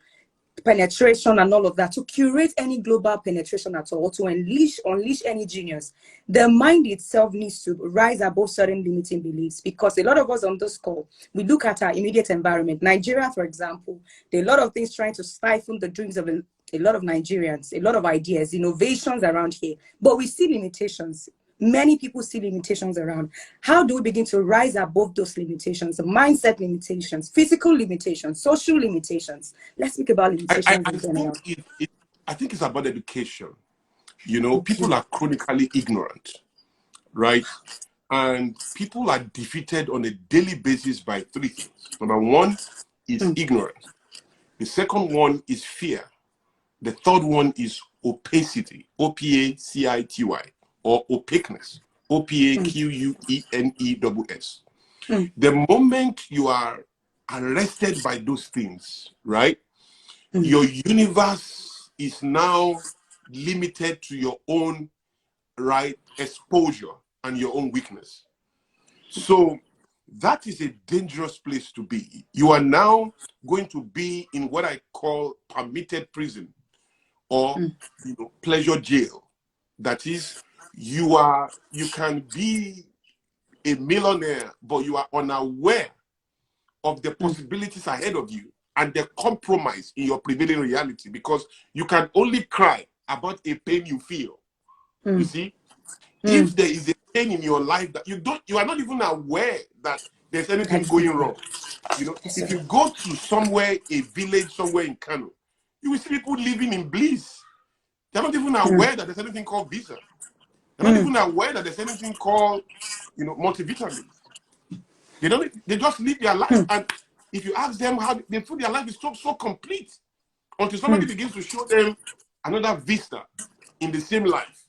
penetration and all of that, to curate any global penetration at all, to unleash any genius, the mind itself needs to rise above certain limiting beliefs. Because a lot of us on this call, we look at our immediate environment. Nigeria, for example, there are a lot of things trying to stifle the dreams of a lot of Nigerians, a lot of ideas, innovations around here, but we see limitations. Many people see limitations around. How do we begin to rise above those limitations, the mindset limitations, physical limitations, social limitations? Let's speak about limitations in general. I think it's about education. People are chronically ignorant, right? And people are defeated on a daily basis by three things. Number one is ignorance. The second one is fear. The third one is opacity, O-P-A-C-I-T-Y, or opaqueness, O-P-A-Q-U-E-N-E-S-S. The moment you are arrested by those things, right, your universe is now limited to your own, right, exposure and your own weakness. So that is a dangerous place to be. You are now going to be in what I call permitted prison, or pleasure jail. That is, You can be a millionaire, but you are unaware of the possibilities ahead of you and the compromise in your prevailing reality, because you can only cry about a pain you feel. You see, if there is a pain in your life that you are not even aware that there's anything going wrong. You know, if you go to somewhere, a village somewhere in Kano, you will see people living in bliss. They're not even aware that there's anything called visa. They're not even aware that there's anything called, you know, multivitamins. They just live their life. And if you ask them how they feel, their life is so complete until somebody begins to show them another vista in the same life.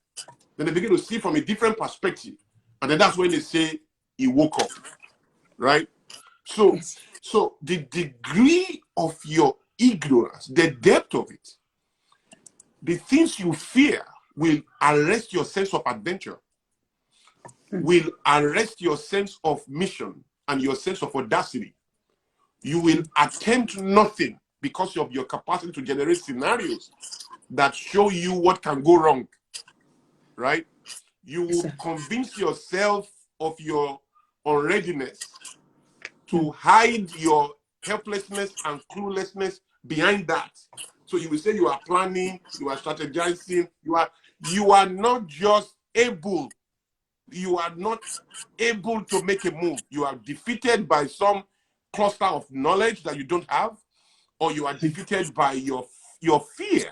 Then they begin to see from a different perspective. And then that's when they say he woke up. Right? So, so the degree of your ignorance, the depth of it, the things you fear will arrest your sense of adventure, will arrest your sense of mission and your sense of audacity. You will attempt nothing because of your capacity to generate scenarios that show you what can go wrong, right? You will convince yourself of your unreadiness to hide your helplessness and cluelessness behind that. So you will say you are planning, you are strategizing, you are not just able, you are not able to make a move. You are defeated by some cluster of knowledge that you don't have, or you are defeated by your fear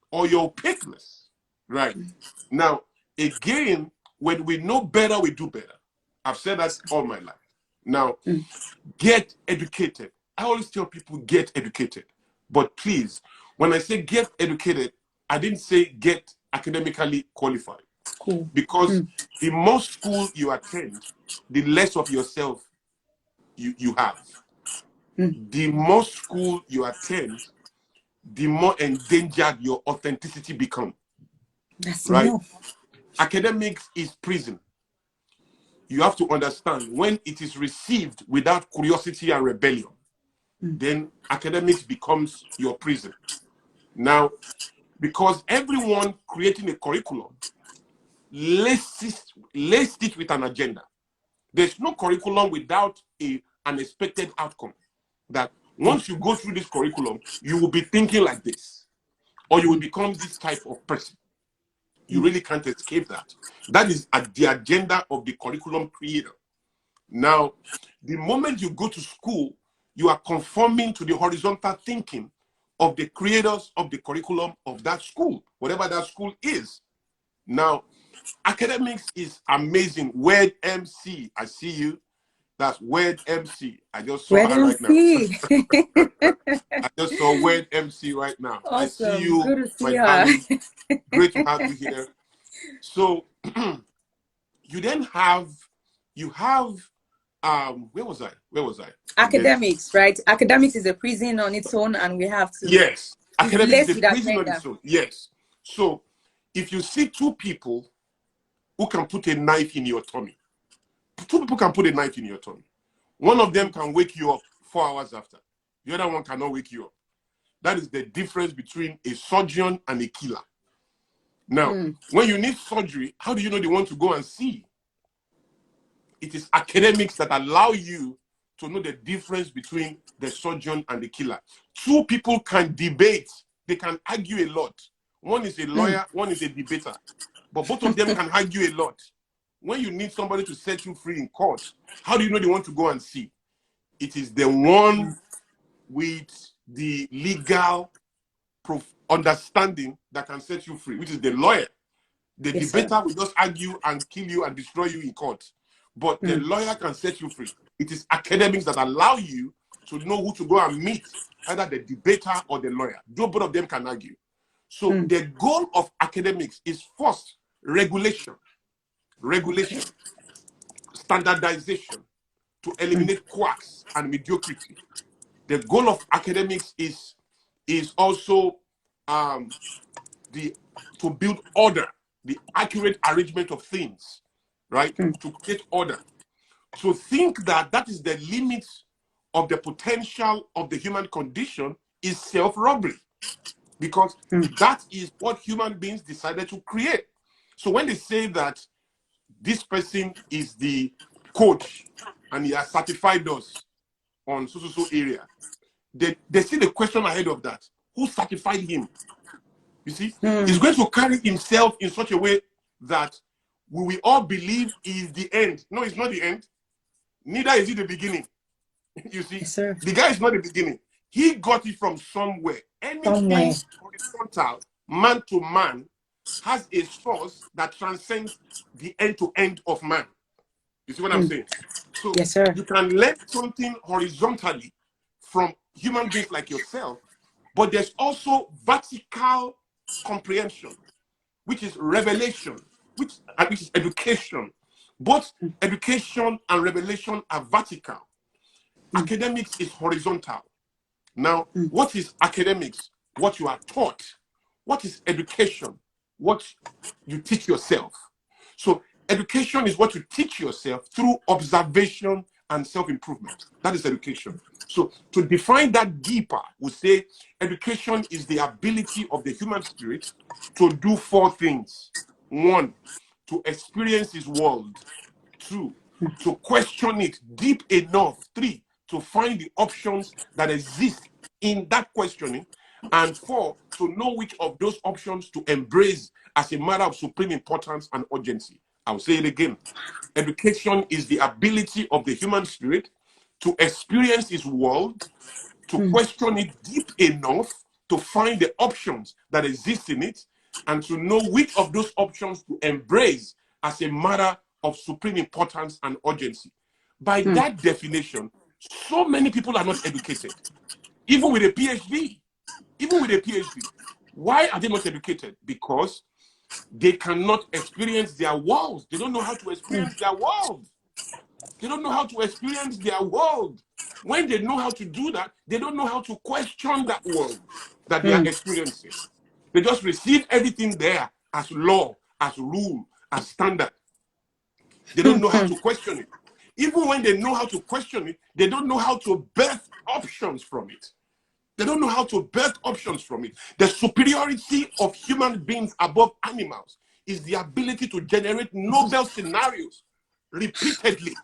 or your opaqueness, right? Now, again, when we know better, we do better. I've said that all my life. Now, get educated. I always tell people get educated. But please, when I say get educated, I didn't say get academically qualified. Cool. Because the more school you attend, the less of yourself you have. The more school you attend, the more endangered your authenticity becomes. That's right? enough. Academics is prison. You have to understand, when it is received without curiosity and rebellion, then academics becomes your prison. Now, because everyone creating a curriculum laced it with an agenda. There's no curriculum without an expected outcome. That once you go through this curriculum, you will be thinking like this, or you will become this type of person. You really can't escape that. That is at the agenda of the curriculum creator. Now, the moment you go to school, you are conforming to the horizontal thinking of the creators of the curriculum of that school, whatever that school is. Now, academics is amazing. Word MC, I see you. That's Word MC. I just saw her right now. I just saw Word MC right now. Awesome. I see you, good to see my her. darling. Great to have you here. So you then have, where was I? Academics, right? Academics is a prison on its own, and we have to. Yes, academics is a prison agenda. on its own. Yes. So if you see two people who can put a knife in your tummy, two people can put a knife in your tummy. One of them can wake you up 4 hours after. The other one cannot wake you up. That is the difference between a surgeon and a killer. Now, when you need surgery, how do you know they want to go and see? It is academics that allow you to know the difference between the surgeon and the killer. Two people can debate. They can argue a lot. One is a lawyer, one is a debater. But both of them can argue a lot. When you need somebody to set you free in court, how do you know they want to go and see? It is the one with the legal understanding that can set you free, which is the lawyer. The debater will just argue and kill you and destroy you in court. But the lawyer can set you free. It is academics that allow you to know who to go and meet, either the debater or the lawyer. Both of them can argue. So the goal of academics is first, regulation, standardization, to eliminate quacks and mediocrity. The goal of academics is also to build order, the accurate arrangement of things, right? To create order. To think that is the limit of the potential of the human condition is self-robbery, because that is what human beings decided to create. So when they say that this person is the coach and he has certified us on so area, they see the question ahead of that. Who certified him? You see, he's going to carry himself in such a way that we will all believe is the end. No, it's not the end. Neither is it the beginning. You see, Yes, sir. the guy is not the beginning. He got it from somewhere. Anything horizontal, man to man, has a source that transcends the end to end of man. You see what I'm saying? So yes, sir. you can learn something horizontally from human beings like yourself, but there's also vertical comprehension, which is revelation, which is education. Both education and revelation are vertical. Academics is horizontal. Now, what is academics? What you are taught. What is education? What you teach yourself. So education is what you teach yourself through observation and self-improvement. That is education. So to define that deeper, we say education is the ability of the human spirit to do 4 things. 1, to experience his world. 2, to question it deep enough. 3, to find the options that exist in that questioning. And 4, to know which of those options to embrace as a matter of supreme importance and urgency. I'll say it again. Education is the ability of the human spirit to experience his world, to question it deep enough to find the options that exist in it, and to know which of those options to embrace as a matter of supreme importance and urgency. By that definition, so many people are not educated, even with a PhD. Even with a PhD. Why are they not educated? Because they cannot experience their world. They don't know how to experience their world. They don't know how to experience their world. When they know how to do that, they don't know how to question that world that they are experiencing. They just receive everything there as law, as rule, as standard. They don't know how to question it. Even when they know how to question it, they don't know how to birth options from it. They don't know how to birth options from it. The superiority of human beings above animals is the ability to generate novel scenarios repeatedly.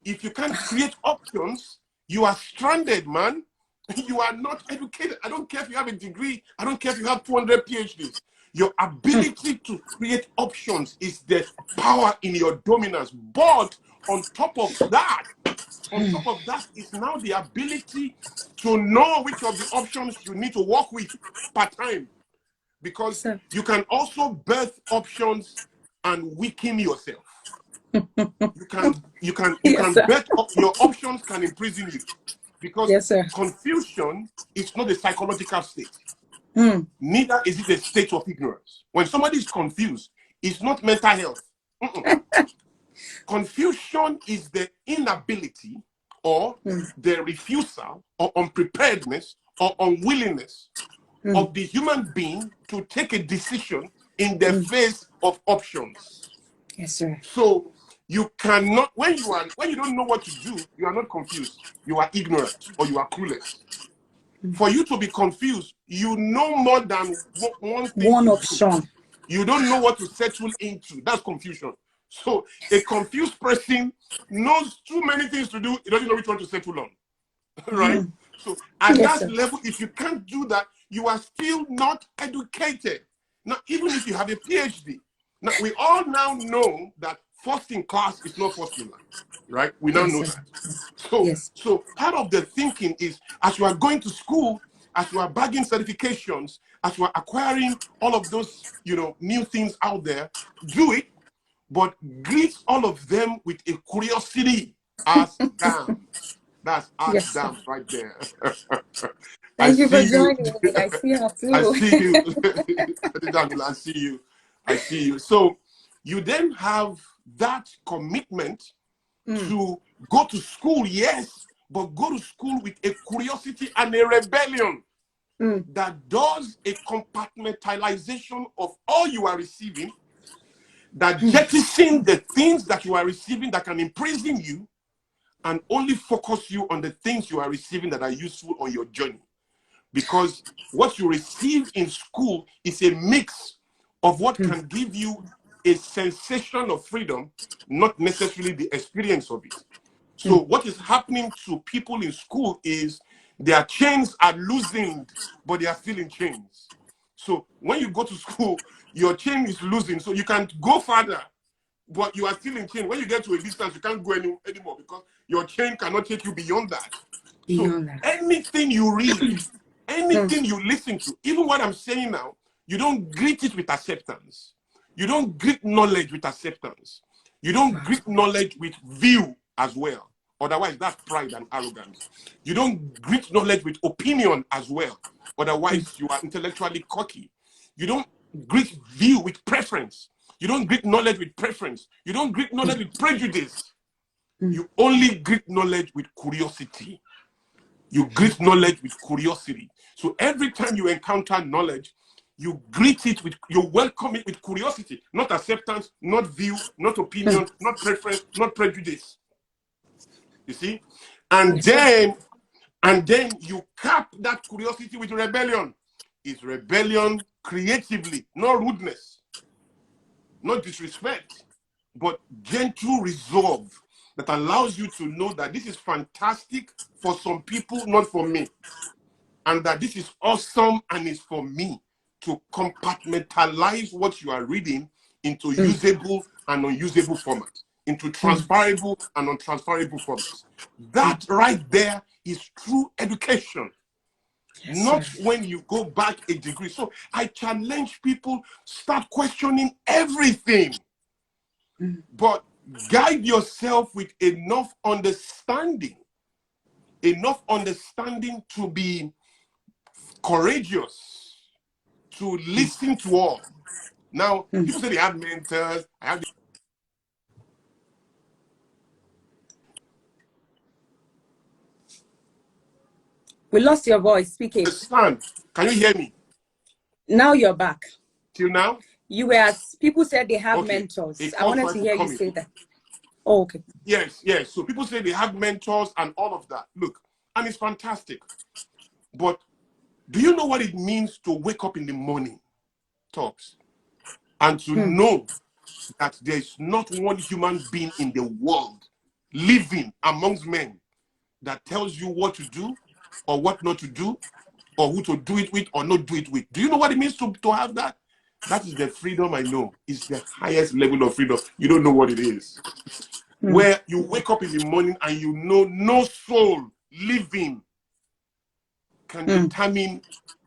If you can't create options, you are stranded, man. You are not educated. I don't care if you have a degree. I don't care if you have 200 PhDs. Your ability to create options is the power in your dominance. But on top of that is now the ability to know which of the options you need to work with per time. Because you can also birth options and weaken yourself. You can birth your options can imprison you. Because confusion is not a psychological state. Neither is it a state of ignorance. When somebody is confused, it's not mental health. Confusion is the inability or the refusal or unpreparedness or unwillingness of the human being to take a decision in the face of options. Yes, sir. So you cannot, when you don't know what to do, you are not confused. You are ignorant or you are clueless. For you to be confused, you know more than one thing. One option. You don't know what to settle into. That's confusion. So a confused person knows too many things to do. He doesn't know which one to settle on. Right? So at that level, if you can't do that, you are still not educated. Now, even if you have a PhD. Now, we all now know that first in class is not first in line. Right? We now know that. So part of the thinking is, as you are going to school, as you are bagging certifications, as you are acquiring all of those, new things out there, do it, but greet all of them with a curiosity as dams. That's as dams right there. Thank you for joining me. I see her too. I see you. I see you. I see you. So you then have that commitment to go to school, yes, but go to school with a curiosity and a rebellion that does a compartmentalization of all you are receiving, that jettison the things that you are receiving that can imprison you, and only focus you on the things you are receiving that are useful on your journey. Because what you receive in school is a mix of what can give you a sensation of freedom, not necessarily the experience of it. So what is happening to people in school is their chains are loosened, but they are still in chains. So when you go to school, your chain is loosened, so you can go farther, but you are still in chain. When you get to a distance, you can't go anymore because your chain cannot take you beyond that. So anything you read, anything you listen to, even what I'm saying now, you don't greet it with acceptance. You don't greet knowledge with acceptance. You don't greet knowledge with view as well. Otherwise, that's pride and arrogance. You don't greet knowledge with opinion as well. Otherwise, you are intellectually cocky. You don't greet view with preference. You don't greet knowledge with preference. You don't greet knowledge with prejudice. You only greet knowledge with curiosity. You greet knowledge with curiosity. So every time you encounter knowledge, you greet it with, you welcome it with curiosity, not acceptance, not view, not opinion, not preference, not prejudice. You see? And then you cap that curiosity with rebellion. It's rebellion creatively, not rudeness, not disrespect, but gentle resolve that allows you to know that this is fantastic for some people, not for me. And that this is awesome and is for me, to compartmentalize what you are reading into usable and unusable formats, into transferable and untransferable formats. That right there is true education. Not when you go back a degree. So I challenge people, start questioning everything, but guide yourself with enough understanding to be courageous, to listen to all. Now, people say they have mentors. We lost your voice. Speaking. Can you hear me? Now you're back. Till now? You were, people said they have mentors. I wanted to hear you say that. Oh, okay. Yes. So people say they have mentors and all of that. Look, and it's fantastic. But do you know what it means to wake up in the morning, Talks, and to know that there is not one human being in the world living amongst men that tells you what to do or what not to do, or who to do it with or not do it with? Do you know what it means to have that? That is the freedom I know. It's the highest level of freedom. You don't know what it is. Where you wake up in the morning and you know no soul living can determine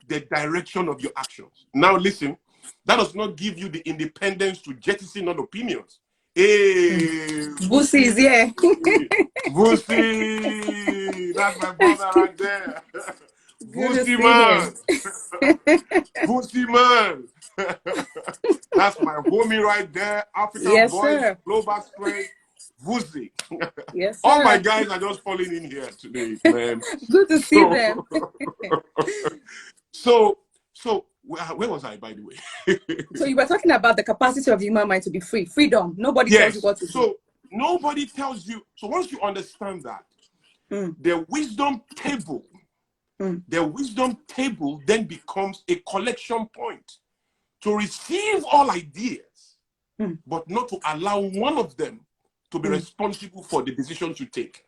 the direction of your actions. Now listen, that does not give you the independence to jettison on opinions. Hey, Busi is here. Busi, that's my brother right there. Busi man. Busi man. That's my homie right there. African boys, global strength, Busi. Yes, sir. All my guys are just falling in here today, man. Good to see them. So where was I, by the way? So you were talking about the capacity of the human mind to be free. Freedom. Nobody tells you what to do. So nobody tells you. So once you understand that, the wisdom table then becomes a collection point to receive all ideas, but not to allow one of them to be responsible for the decisions you take.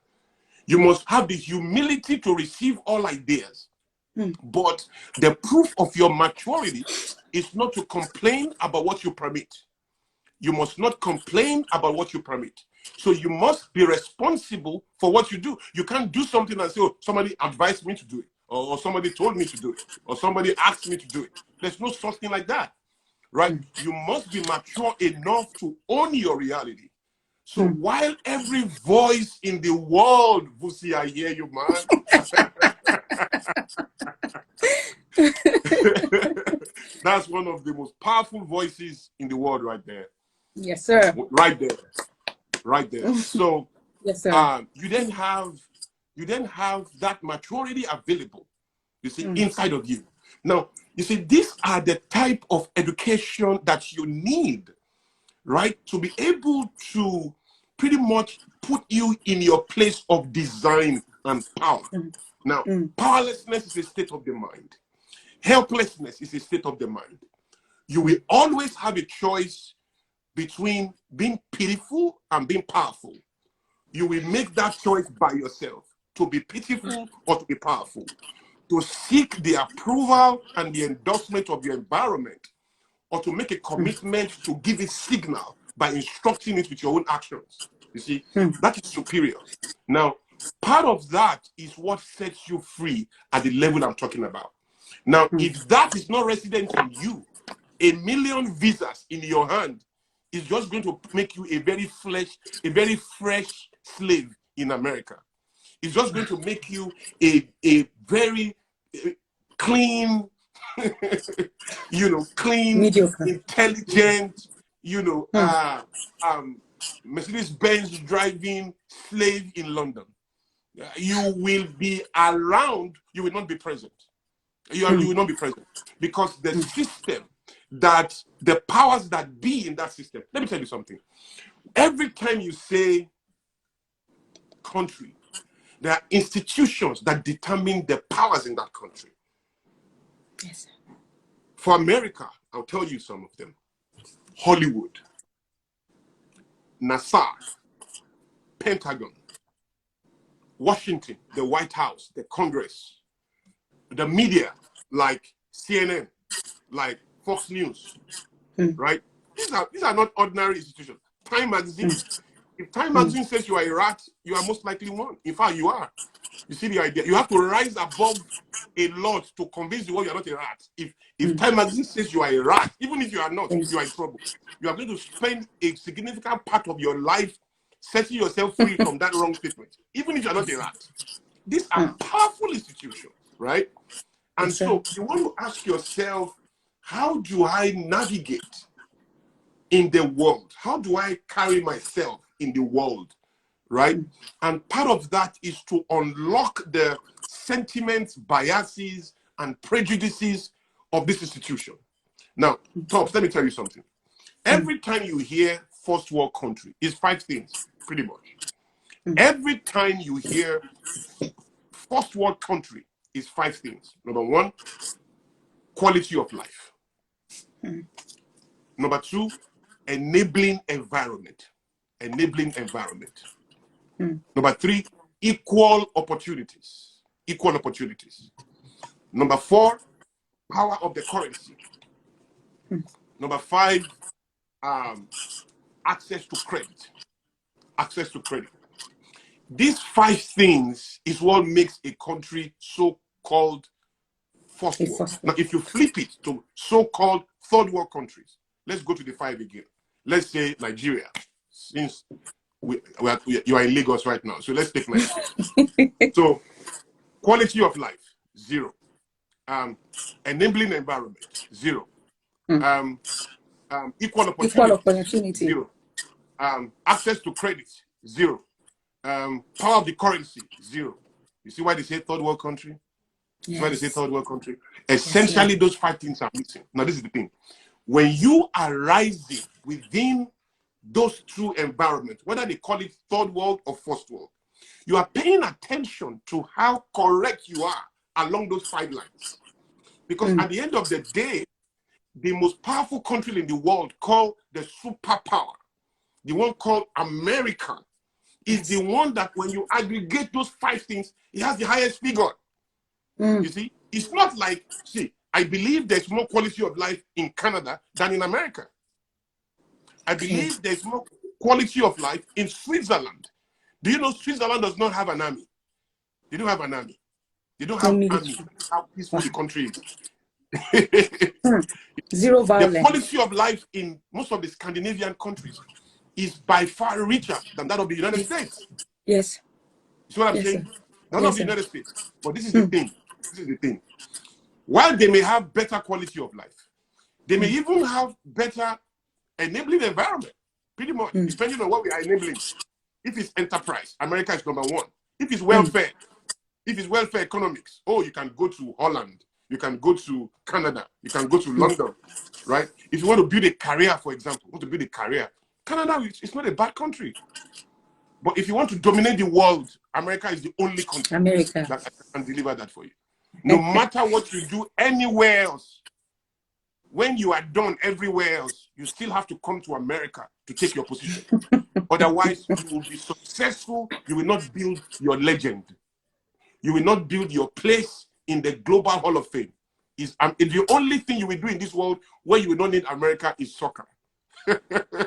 You must have the humility to receive all ideas. But the proof of your maturity is not to complain about what you permit. You must not complain about what you permit. So you must be responsible for what you do. You can't do something and say, oh, somebody advised me to do it, or somebody told me to do it, or somebody asked me to do it. There's no such thing like that, right? You must be mature enough to own your reality. So while every voice in the world, Vusi, I hear you, man. That's one of the most powerful voices in the world right there. Yes, sir. Right there. So yes, sir. You then have that maturity available, you see, inside of you. Now, you see, these are the type of education that you need, right, to be able to pretty much put you in your place of design and power. Now, powerlessness is a state of the mind. Helplessness is a state of the mind. You will always have a choice between being pitiful and being powerful, you will make that choice by yourself, to be pitiful or to be powerful, to seek the approval and the endorsement of your environment, or to make a commitment to give it signal by instructing it with your own actions. You see, that is superior. Now, part of that is what sets you free at the level I'm talking about. Now, if that is not resident in you, 1 million visas in your hand is just going to make you a very fresh slave in America. It's just going to make you a very clean, clean, mediocre, intelligent, Mercedes-Benz driving slave in London. You will be around, you will not be present. You will not be present, because the system, that the powers that be in that system. Let me tell you something. Every time you say country, there are institutions that determine the powers in that country. Yes. For America, I'll tell you some of them. Hollywood, NASA, Pentagon, Washington, the White House, the Congress, the media like CNN, like Fox News, right? These are not ordinary institutions. Time magazine. If Time magazine says you are a rat, you are most likely one. In fact, you are. You see the idea? You have to rise above a lot to convince the world you are not a rat. If Time magazine says you are a rat, even if you are not, you are in trouble. You are going to spend a significant part of your life setting yourself free from that wrong statement, even if you are not a rat. These are powerful institutions, right? And so you want to ask yourself, how do I navigate in the world? How do I carry myself in the world, right? And part of that is to unlock the sentiments, biases, and prejudices of this institution. Now, Tops, let me tell you something. Every time you hear first world country, it's 5 things, pretty much. Every time you hear first world country, is 5 things. Number 1, quality of life. Number 2, enabling environment. Enabling environment. Number 3, equal opportunities. Equal opportunities. Number 4, power of the currency. Number 5, access to credit. Access to credit. These 5 things is what makes a country so-called first world. Now, if you flip it to so-called third world countries, let's go to the 5 again. Let's say Nigeria, since you are in Lagos right now. So let's take Nigeria. So quality of life, 0. Enabling environment, 0. Equal opportunity, 0. Access to credit, 0. Power of the currency, 0. You see why they say third world country? Yes. Why they say third world country? Essentially, yes, those 5 things are missing. Now, this is the thing. When you are rising within those 2 environments, whether they call it third world or first world, you are paying attention to how correct you are along those 5 lines. Because at the end of the day, the most powerful country in the world, called the superpower, the one called America, is the one that when you aggregate those 5 things, it has the highest figure. You see, it's not like, see, I believe there's more quality of life in Canada than in America. I believe there's more quality of life in Switzerland. Do you know Switzerland does not have an army? They don't have an army. They don't have an army. How peaceful the country is. 0 violence. The quality of life in most of the Scandinavian countries is by far richer than that of the United States. Yes. You see what I'm saying? None of the United States. But this is the thing. This is the thing. While they may have better quality of life, they may even have better enabling environment, pretty much, depending on what we are enabling. If it's enterprise, America is number 1. If it's welfare, economics, oh, you can go to Holland, you can go to Canada, you can go to London, right? If you want to build a career, for example, Canada is not a bad country. But if you want to dominate the world, America is the only country that can deliver that for you. No matter what you do anywhere else, when you are done everywhere else, you still have to come to America to take your position. Otherwise, you will be successful. You will not build your legend. You will not build your place in the Global Hall of Fame. Is the only thing you will do in this world where you will not need America is soccer.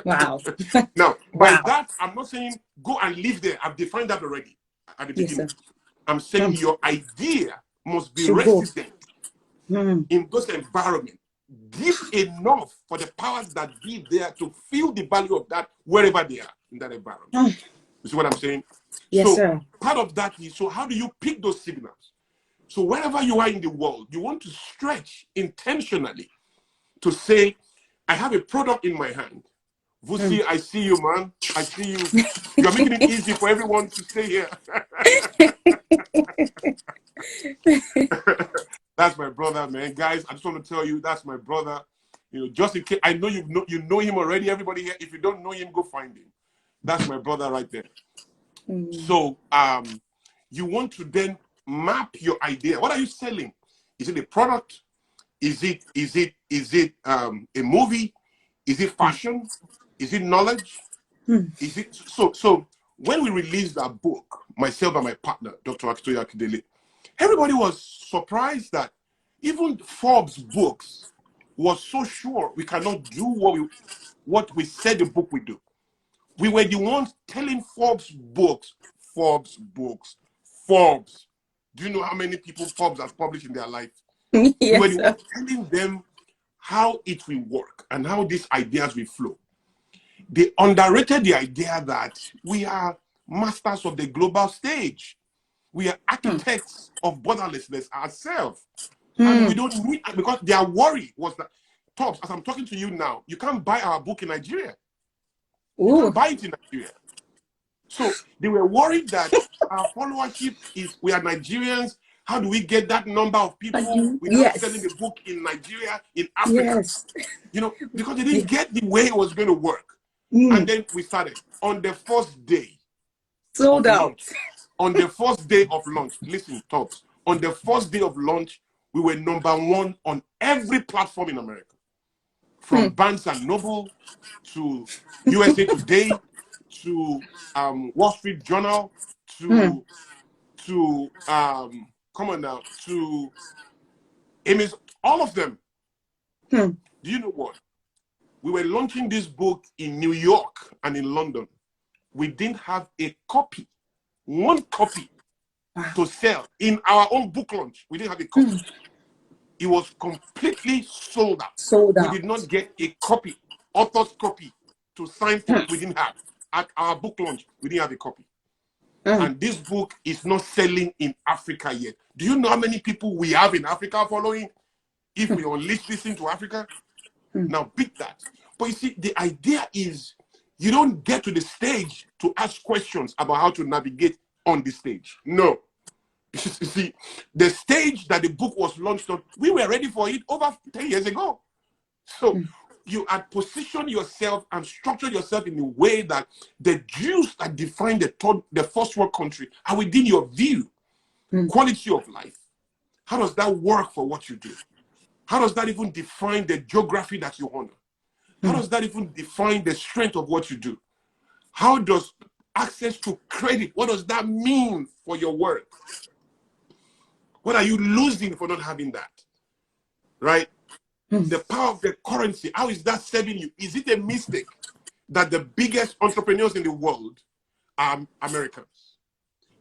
Wow. Now, by Wow. that, I'm not saying go and live there. I've defined that already at the beginning. Yes, sir. I'm saying your idea must be Should go. resident in those environments. Deep enough for the powers that be there to feel the value of that wherever they are in that environment. You see what I'm saying? Yes, so sir. part of that is, so how do you pick those signals? So wherever you are in the world, you want to stretch intentionally to say, I have a product in my hand. Vusi, I see you, man. I see you. You're making it easy for everyone to stay here. That's my brother, man. Guys, I just want to tell you, that's my brother. You know, just in case, I know you know him already. Everybody here, if you don't know him, go find him. That's my brother right there. So you want to then map your idea. What are you selling? Is it a product? Is it a movie? Is it fashion? Is it knowledge? Is it so when we released our book, myself and my partner, Dr. Akitoye Akindele, everybody was surprised that even Forbes books was so sure we cannot do what we said the book would do. We were the ones telling Forbes books. Do you know how many people Forbes has published in their life? Yes, we were the sir. ones telling them how it will work and how these ideas will flow. They underrated the idea that we are masters of the global stage. We are architects of borderlessness ourselves. And we don't need, because their worry was that, Tops, as I'm talking to you now, you can't buy our book in Nigeria. You can't buy it in Nigeria. So they were worried that our followership is, we are Nigerians. How do we get that number of people without selling the book in Nigeria, in Africa? Yes. You know, because they didn't get the way it was going to work. And then we started on the first day. Sold out. Launch. On the first day of launch, listen, Tops. On the first day of launch, we were #1 on every platform in America. From Barnes and Noble to USA Today to Wall Street Journal to come on now, to Amy's, all of them. Do you know what? We were launching this book in New York and in London. We didn't have a copy, one copy to sell in our own book launch. We didn't have a copy. It was completely sold out. Sold out. We did not get a copy, author's copy to sign for. We didn't have. At our book launch, we didn't have a copy. And this book is not selling in Africa yet. Do you know how many people we have in Africa following? If we unleash this into Africa, now beat that. But you see, the idea is you don't get to the stage to ask questions about how to navigate on the stage. No. You see, the stage that the book was launched on, we were ready for it over 10 years ago. So you had positioned yourself and structured yourself in a way that the Jews that define the first world country are within your view. Quality of life. How does that work for what you do? How does that even define the geography that you honor? How does that even define the strength of what you do? How does access to credit, what does that mean for your work? What are you losing for not having that? Right? The power of the currency, how is that serving you? Is it a mistake that the biggest entrepreneurs in the world are Americans?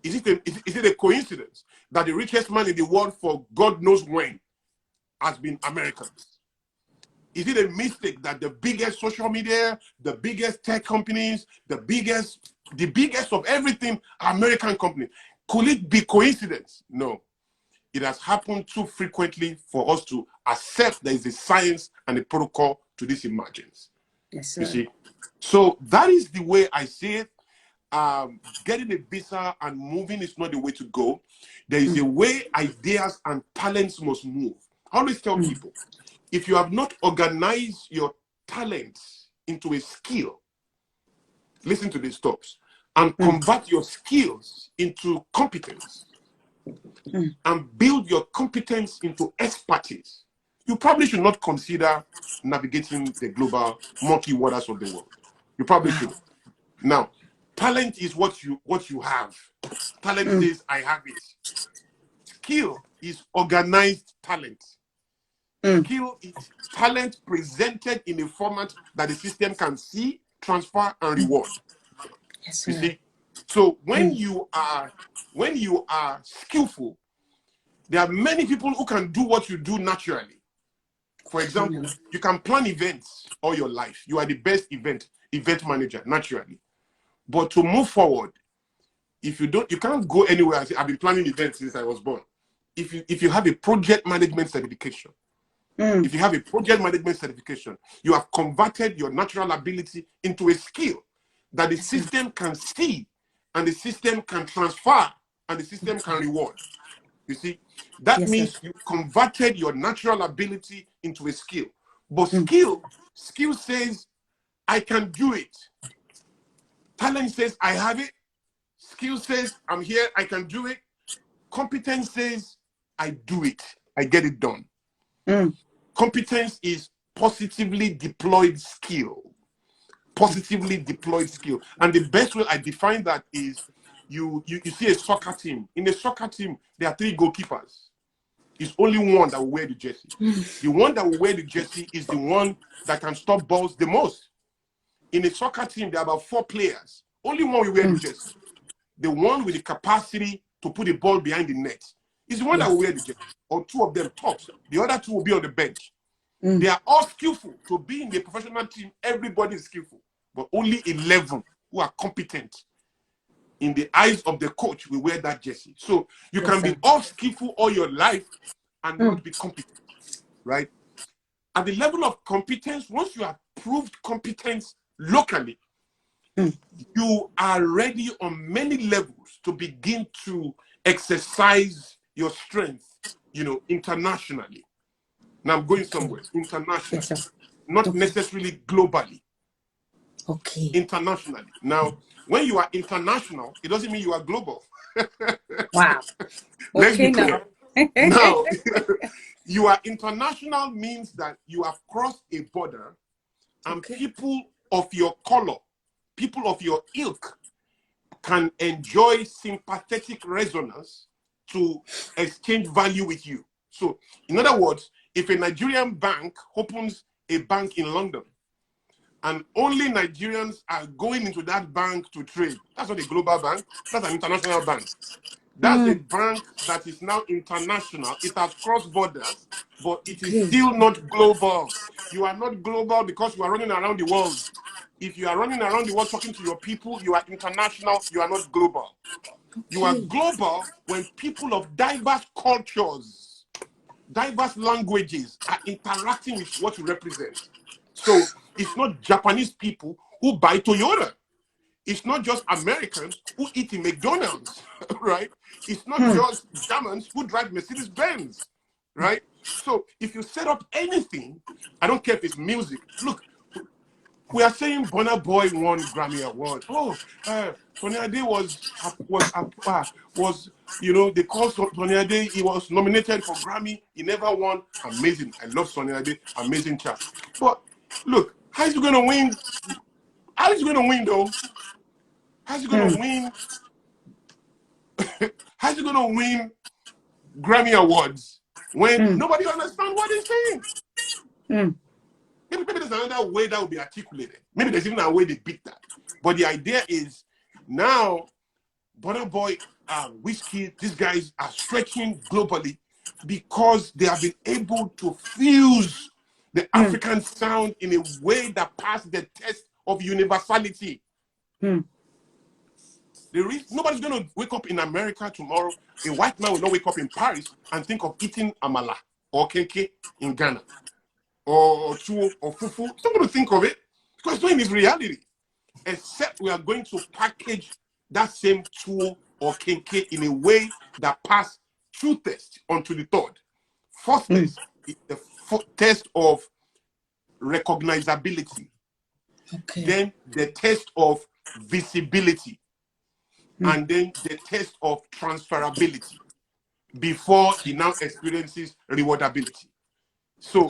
Is it a coincidence that the richest man in the world for God knows when has been Americans? Is it a mistake that the biggest social media, the biggest tech companies, the biggest of everything are American companies? Could it be coincidence? No. It has happened too frequently for us to accept there is a science and a protocol to this emergence. Yes, sir. You see? So that is the way I see it. Getting a visa and moving is not the way to go. There is a way ideas and talents must move. I always tell people, if you have not organized your talents into a skill, listen to these Tops, and convert your skills into competence, and build your competence into expertise, you probably should not consider navigating the global murky waters of the world. You probably should. Now, talent is what you have. Talent says, I have it. Skill is organized talent. Skill is talent presented in a format that the system can see, transfer, and reward. Yes, you see? So when you are skillful, there are many people who can do what you do naturally. For example, you can plan events all your life. You are the best event manager naturally. But to move forward, if you don't, you can't go anywhere and say, I've been planning events since I was born. If you have a project management certification, if you have a project management certification, you have converted your natural ability into a skill that the system can see, and the system can transfer, and the system can reward. You see, that means you converted your natural ability into a skill. But skill says, I can do it. Talent says, I have it. Skill says, I'm here, I can do it. Competence says, I do it. I get it done. Competence is positively deployed skill. Positively deployed skill. And the best way I define that is you see a soccer team. In a soccer team, there are 3 goalkeepers. It's only one that will wear the jersey. The one that will wear the jersey is the one that can stop balls the most. In a soccer team, there are about 4 players. Only one will wear the jersey. The one with the capacity to put the ball behind the net is the one that will wear the jersey. Or 2 of them tops. The other 2 will be on the bench. They are all skillful. To be in a professional team, everybody is skillful. But only 11 who are competent in the eyes of the coach will wear that jersey. So you can be all skillful all your life and not be competent, right? At the level of competence, once you have proved competence locally, you are ready on many levels to begin to exercise your strength, internationally. Now I'm going somewhere, internationally, not necessarily globally. Internationally. Now, when you are international, it doesn't mean you are global. Wow. Let's be clear. Now, you are international means that you have crossed a border, and people of your color, people of your ilk, can enjoy sympathetic resonance to exchange value with you. So, in other words, if a Nigerian bank opens a bank in London, and only Nigerians are going into that bank to trade, that's not a global bank, that's an international bank. That's a bank that is now international. It has crossed borders, but it is still not global. You are not global because you are running around the world. If you are running around the world talking to your people, you are international, you are not global. You are global when people of diverse cultures, diverse languages are interacting with what you represent. So it's not Japanese people who buy Toyota. It's not just Americans who eat in McDonald's, right? It's not just Germans who drive Mercedes-Benz, right? So if you set up anything, I don't care if it's music. Look, we are saying Burna Boy won Grammy Award. Oh, Tony Ade was they called Tony Ade. He was nominated for Grammy. He never won. Amazing. I love Tony Ade. Amazing chap. But look, how is he going to win? How is he going to win though? How's he going to win? How's he going to win Grammy Awards when nobody understands what he's saying? Maybe there's another way that will be articulated. Maybe there's even a way they beat that. But the idea is now, Burna Boy, Whiskey, these guys are stretching globally because they have been able to fuse the African sound in a way that passed the test of universality. Nobody's going to wake up in America tomorrow. A white man will not wake up in Paris and think of eating amala or kenke in Ghana or tuwo or fufu. He's not going to think of it because it's not in his reality. Except we are going to package that same tuwo or kenke in a way that pass 2 tests onto the 3rd. First test is the test of recognizability. Then the test of visibility. And then the test of transferability before he now experiences rewardability. So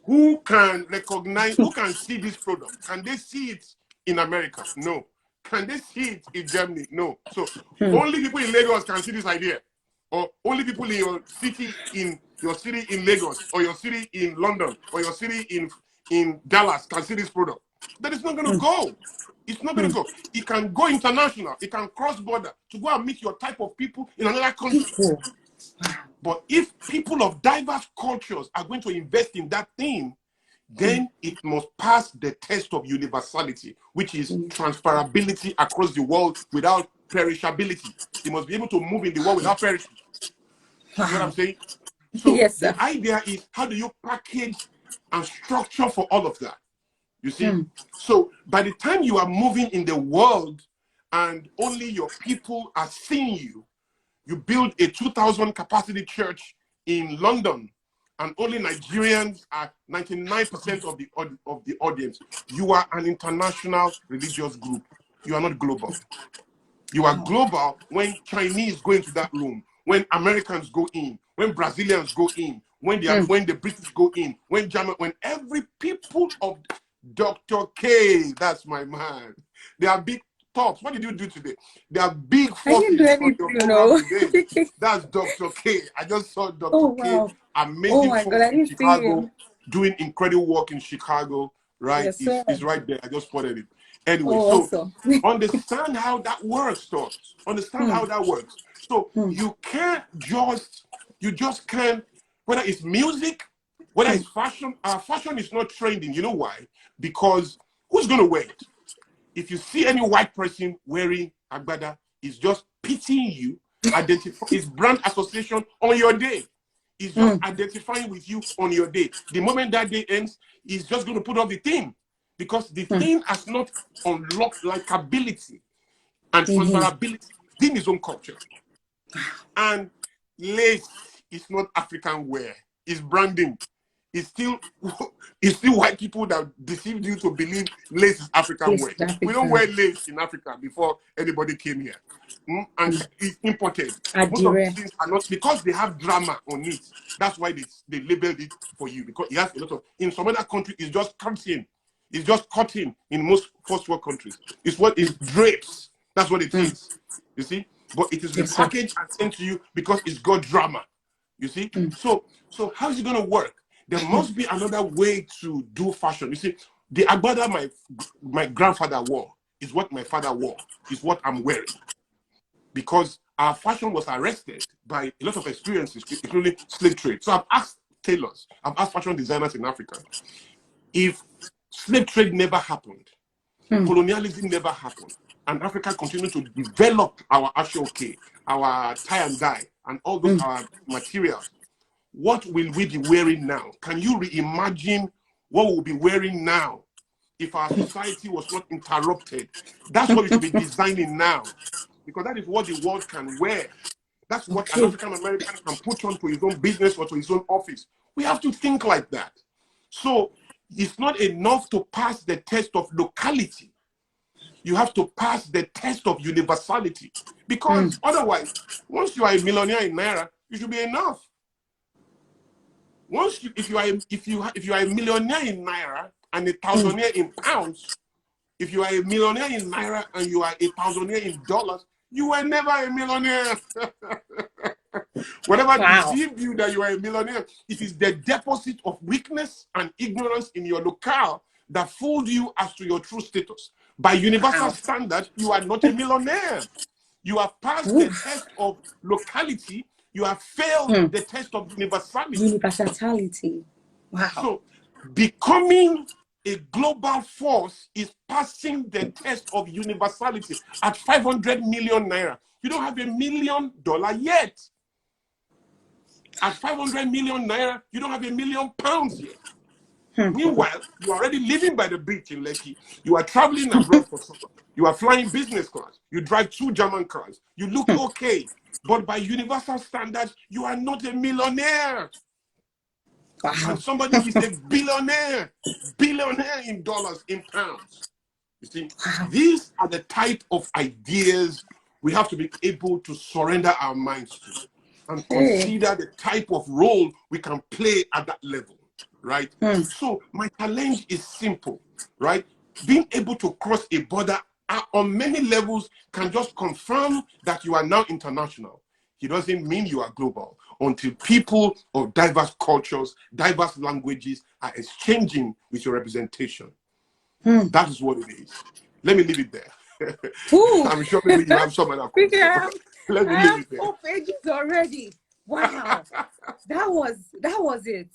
who can recognize, who can see this product? Can they see it in America? No. Can they see it in Germany? No. So only people in Lagos can see this idea. Or only people in your city in Lagos, or your city in London, or your city in Dallas can see this product. That is not going to go. It's not going to go. It can go international. It can cross border to go and meet your type of people in another country. But if people of diverse cultures are going to invest in that thing, then it must pass the test of universality, which is transferability across the world without perishability. It must be able to move in the world without perishing. You know what I'm saying? So Yes, sir. the idea is, how do you package and structure for all of that? You see? So by the time you are moving in the world and only your people are seeing you, you build a 2,000 capacity church in London, and only Nigerians are 99% of the audience. You are an international religious group. You are not global. You are global when Chinese go into that room, when Americans go in, when Brazilians go in, when the British go in, when German, when every people of Dr. K, that's my man. They are big tops. What did you do today? There are big I didn't do forces on anything, your you program know. today. That's Dr. K. I just saw Dr. Oh, K, wow. Oh, amazing my God. folks I in didn't see Chicago, him. doing incredible work in Chicago, right? Yes, sir. Is right there. I just spotted it. Anyway, Oh, so awesome. understand how that works, Thomas. Understand how that works. So you just can't, whether it's music, whether it's fashion. Our fashion is not trending. You know why? Because who's going to wear it? If you see any white person wearing agbada, it's just pitying you, it's brand association on your day. It's just identifying with you on your day. The moment that day ends, it's just going to put off the thing, because the thing has not unlocked likability and transferability within his own culture. And lace is not African wear. It's branding. It's still white people that deceived you to believe lace is African Yes, wear. We don't Africa. wear lace in Africa before anybody came here. And it's imported. Most of Adire. these things are not, because they have drama on it. That's why they labeled it for you, because it has a lot of, in some other countries, it's just cutting. It's just cutting in most first world countries. It's what is drapes. That's what it is. You see? But it is Yes, sir. repackaged and sent to you because it's got drama. You see? So how is it going to work? There must be another way to do fashion. You see, the agbada my grandfather wore is what my father wore, is what I'm wearing. Because our fashion was arrested by a lot of experiences, including slave trade. So I've asked tailors, I've asked fashion designers in Africa, if slave trade never happened, colonialism never happened, and Africa continued to develop our ashoke, our tie and dye, and all those our materials, what will we be wearing now? Can you reimagine what we'll be wearing now if our society was not interrupted? That's what we should be designing now, because that is what the world can wear. That's what an African American can put on to his own business or to his own office. We have to think like that. So it's not enough to pass the test of locality. You have to pass the test of universality, because otherwise, once you are a millionaire in Naira, you should be enough. Once if you are a millionaire in Naira and a thousandaire in pounds, if you are a millionaire in Naira and you are a thousandaire in dollars, you were never a millionaire. Whatever deceived you that you are a millionaire, it is the deposit of weakness and ignorance in your locale that fooled you as to your true status. By universal standard, you are not a millionaire. You have passed the test of locality. You have failed the test of universality. Universality. Wow. So becoming a global force is passing the test of universality at 500 million naira. You don't have $1 million yet. At 500 million naira, you don't have £1 million yet. Meanwhile, you are already living by the beach in Lekki. You are traveling abroad for summer. You are flying business class. You drive 2 German cars. You look okay. But by universal standards, you are not a millionaire. Wow. And somebody is a billionaire in dollars, in pounds. You see, these are the type of ideas we have to be able to surrender our minds to and consider the type of role we can play at that level. right? So my challenge is simple, right? Being able to cross a border on many levels can just confirm that you are now international. It doesn't mean you are global until people of diverse cultures, diverse languages are exchanging with your representation. That is what it is. Let me leave it there. Ooh. I'm sure maybe you have some other questions. Let me I leave have it there. 4 pages already. Wow. That was it.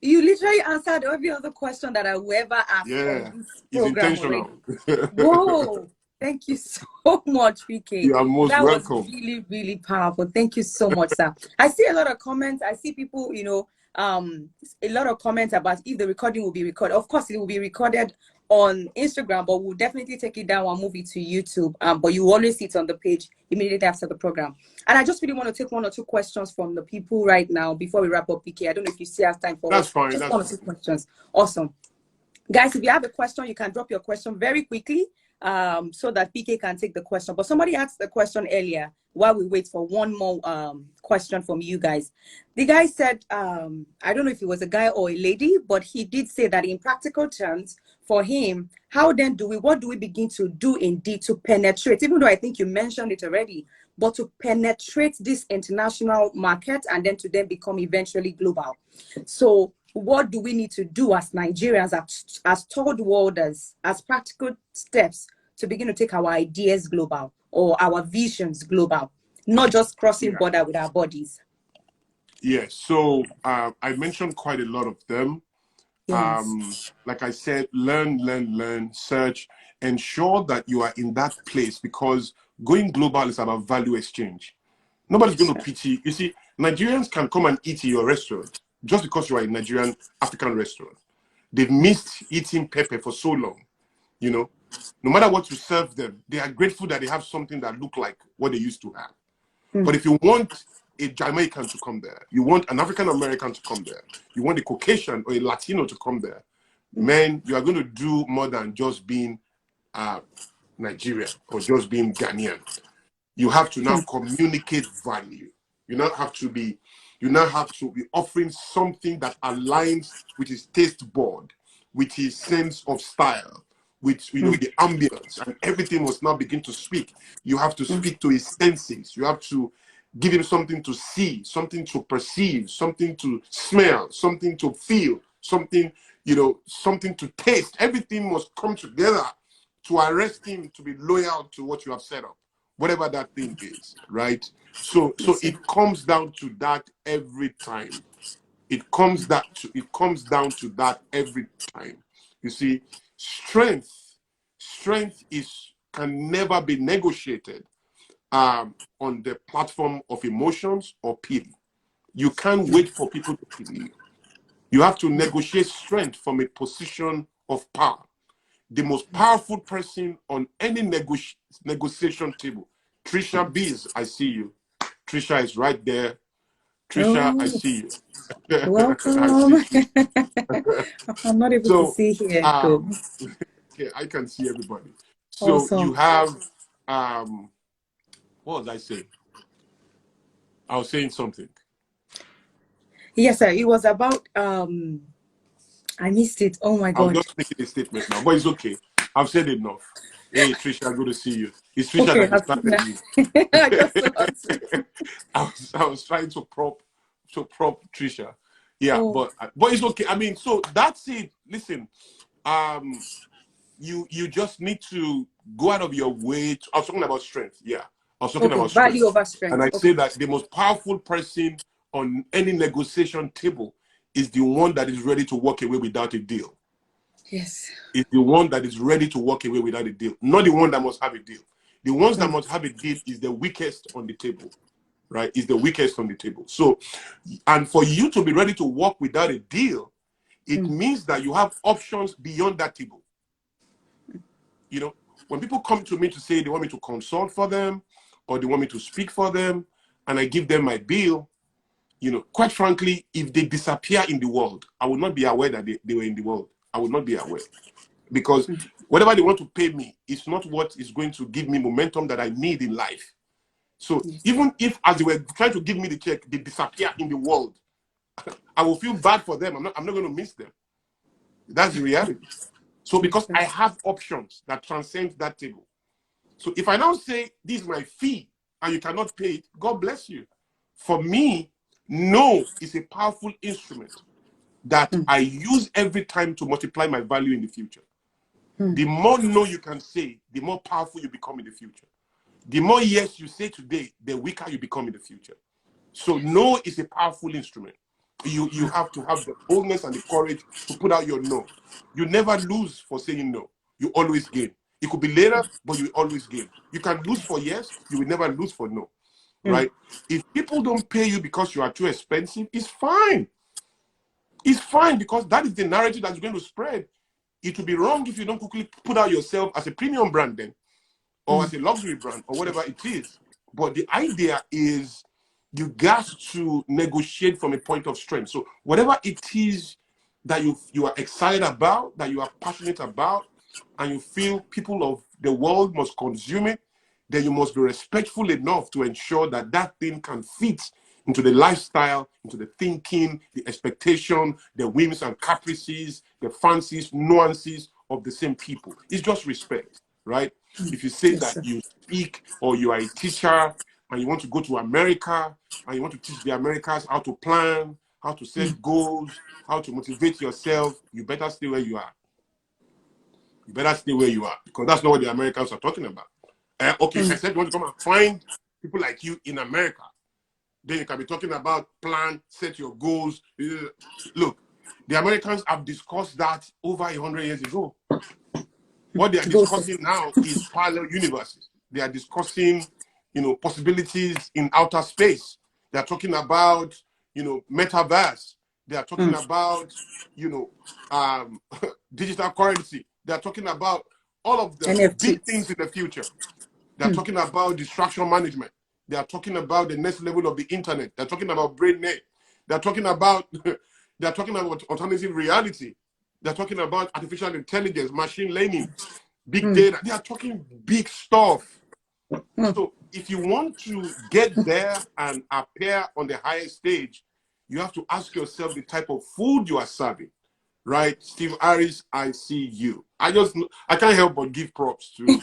You literally answered every other question that I will ever ask on Yeah, this it's program already. intentional. Whoa. Thank you so much, PK. You are most That was welcome. really, really powerful. Thank you so much, sir. I see a lot of comments. I see people, a lot of comments about if the recording will be recorded. Of course, it will be recorded on Instagram, but we'll definitely take it down and move it to YouTube. But you always see it on the page immediately after the program. And I just really want to take 1 or 2 questions from the people right now before we wrap up, PK. I don't know if you still have time for That's us. fine. Just That's 1 or fine. 2 questions. Awesome. Guys, if you have a question, you can drop your question very quickly so that PK can take the question. But somebody asked the question earlier while we wait for 1 more question from you guys. The guy said, I don't know if it was a guy or a lady, but he did say that in practical terms, for him, what do we begin to do indeed to penetrate, even though I think you mentioned it already, but to penetrate this international market and then to then become eventually global. So what do we need to do as Nigerians, as third worlders, as practical steps to begin to take our ideas global or our visions global, not just crossing border with our bodies? Yes. So I mentioned quite a lot of them. Yes. Like I said, learn, search, ensure that you are in that place, because going global is about value exchange. Nobody's going to pity. You see, Nigerians can come and eat in your restaurant just because you are a Nigerian African restaurant. They've missed eating pepper for so long, you know. No matter what you serve them, they are grateful that they have something that look like what they used to have. But if you want a Jamaican to come there, you want an African American to come there, you want a Caucasian or a Latino to come there, man, you are going to do more than just being Nigerian or just being Ghanaian. You have to now communicate value. You now have to be offering something that aligns with his taste board, with his sense of style, with the ambience, and everything must now begin to speak. You have to speak to his senses. You have to give him something to see, something to perceive, something to smell, something to feel, something to taste. Everything must come together to arrest him to be loyal to what you have set up, whatever that thing is, right? So it comes down to that every time. It comes down to that every time. You see, strength can never be negotiated on the platform of emotions or pity. You can't wait for people to pity you. You have to negotiate strength from a position of power. The most powerful person on any negotiation table. Trisha Bees, I see you. Trisha is right there. Trisha, I see you. I Welcome. see you. I'm not able to So, see here, though. okay, I can see everybody. So you Awesome. have, what was I saying? I was saying something. Yes, sir. It was about, I missed it. Oh my I'm God. just making a statement now, but it's okay. I've said enough. Hey, Trisha, good to see you. It's Trisha Okay, that distracted me. I just saw it. I was trying to prop Trisha. Yeah, Oh, but it's okay. I mean, so that's it. Listen, you just need to go out of your way. I was talking about strength. Yeah, I was talking okay. about Value strength, over and strength. I say Okay. that the most powerful person on any negotiation table is the one that is ready to walk away without a deal. Yes. Is the one that is ready to walk away without a deal, not the one that must have a deal. The ones that must have a deal is the weakest on the table, right? Is the weakest on the table. So, and for you to be ready to walk without a deal, it means that you have options beyond that table. You know, when people come to me to say they want me to consult for them or they want me to speak for them, and I give them my bill, quite frankly, if they disappear in the world, I would not be aware that they were in the world. I would not be aware. Because whatever they want to pay me is not what is going to give me momentum that I need in life. So Yes. even if, as they were trying to give me the check, they disappear in the world, I will feel bad for them. I'm not going to miss them. That's the reality. So because I have options that transcend that table. So if I now say, this is my fee, and you cannot pay it, God bless you. For me, no is a powerful instrument that I use every time to multiply my value in the future. The more no you can say, the more powerful you become in the future. The more yes you say today, the weaker you become in the future. So no is a powerful instrument. You have to have the boldness and the courage to put out your no. You never lose for saying no. You always gain. It could be later, but you always gain. You can lose for yes, you will never lose for no. Right? If people don't pay you because you are too expensive, it's fine. It's fine, because that is the narrative that's going to spread. It will be wrong if you don't quickly put out yourself as a premium brand then, or as a luxury brand, or whatever it is. But the idea is you got to negotiate from a point of strength. So whatever it is that you are excited about, that you are passionate about, and you feel people of the world must consume it, then you must be respectful enough to ensure that that thing can fit into the lifestyle, into the thinking, the expectation, the whims and caprices, the fancies, nuances of the same people. It's just respect, right? If you say that you speak, or you are a teacher and you want to go to America and you want to teach the Americans how to plan, how to set goals, how to motivate yourself, you better stay where you are. You better stay where you are, because that's not what the Americans are talking about. Okay, except you want to come and find people like you in America, then you can be talking about plan, set your goals. Look, the Americans have discussed that over 100 years ago. What they are discussing now is parallel universes. They are discussing, possibilities in outer space. They are talking about, metaverse. They are talking about, digital currency. They are talking about all of the big things in the future. They are talking about distraction management. They are talking about the next level of the internet. They're talking about BrainNet. They're talking about alternative reality. They're talking about artificial intelligence, machine learning, big data. They are talking big stuff. So if you want to get there and appear on the highest stage, you have to ask yourself the type of food you are serving. Right? Steve Harris, I see you. I can't help but give props to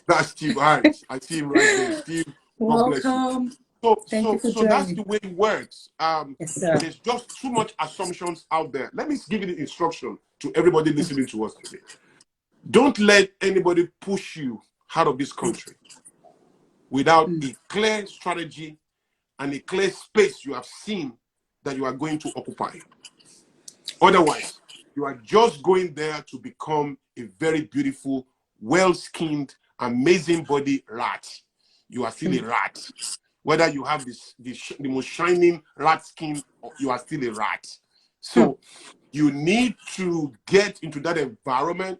that's Steve Harris. I see him right there. Steve, God bless you. So that's the way it works. There's just too much assumptions out there. Let me give you the instruction to everybody listening to us today. Don't let anybody push you out of this country without a clear strategy and a clear space you have seen that you are going to occupy. Otherwise, you are just going there to become a very beautiful, well-skinned, amazing body rat. You are still a rat. Whether you have the most shining rat skin, you are still a rat. So you need to get into that environment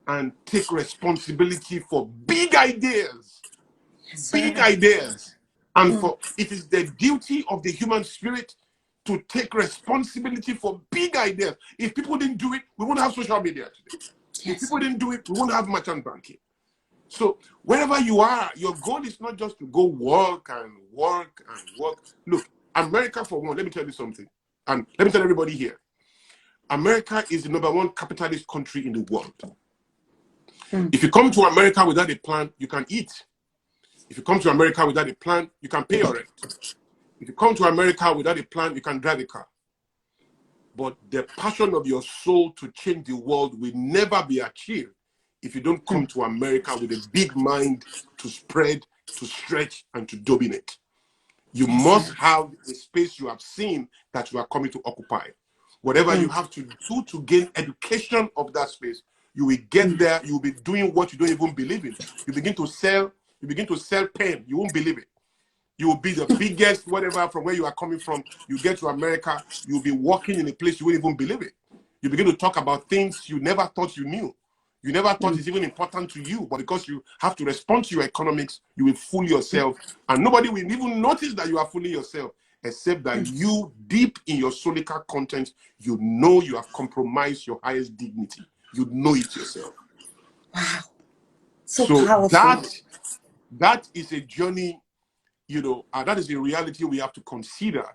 and take responsibility for big ideas. Big ideas. And for it is the duty of the human spirit to take responsibility for big ideas. If people didn't do it, we wouldn't have social media today. If people didn't do it, we wouldn't have merchant banking. So wherever you are, your goal is not just to go work and work and work. Look, America, for one, let me tell you something. And let me tell everybody here. America is the #1 capitalist country in the world. If you come to America without a plan, you can eat. If you come to America without a plan, you can pay your rent. If you come to America without a plan, you can drive a car. But the passion of your soul to change the world will never be achieved if you don't come to America with a big mind to spread, to stretch, and to dominate. You must have a space you have seen that you are coming to occupy. Whatever you have to do to gain education of that space, you will get there. You will be doing what you don't even believe in. You begin to sell pen. You won't believe it. You will be the biggest, whatever, from where you are coming from. You get to America, you'll be walking in a place you won't even believe it. You begin to talk about things you never thought you knew. You never thought it's even important to you, but because you have to respond to your economics, you will fool yourself. And nobody will even notice that you are fooling yourself, except that you, deep in your solical content, you know you have compromised your highest dignity. You know it yourself. Wow. So powerful. That is a journey, that is the reality we have to consider.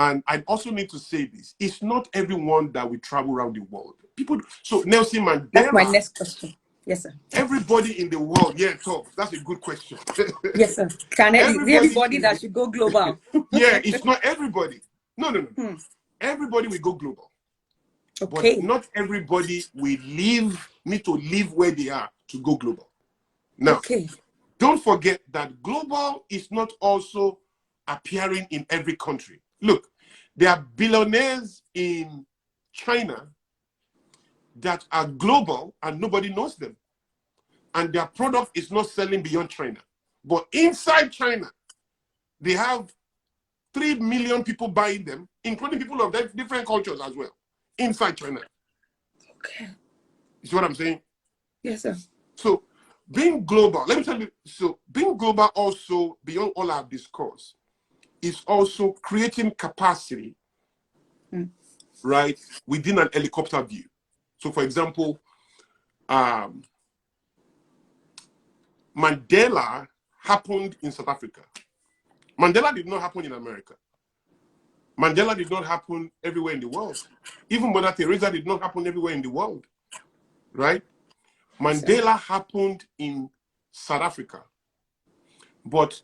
And I also need to say this. It's not everyone that will travel around the world. People, so Nelson That's my Mandela, next question. Yes, sir. everybody in the world, yeah, top. That's a good question. Yes, sir. Can everybody that should go global? Yeah, it's not everybody. No. Everybody will go global. Okay. But not everybody will need to live where they are to go global. Now, okay. Don't forget that global is not also appearing in every country. Look, there are billionaires in China that are global and nobody knows them. And their product is not selling beyond China. But inside China, they have 3 million people buying them, including people of different cultures as well, inside China. Okay. You see what I'm saying? Yes, sir. So being global, let me tell you, so being global also, beyond all I've discussed, is also creating capacity, right, within an helicopter view. So for example, Mandela happened in South Africa. Mandela did not happen in America. Mandela did not happen everywhere in the world. Even Mother Teresa did not happen everywhere in the world, right? Mandela happened in South Africa. But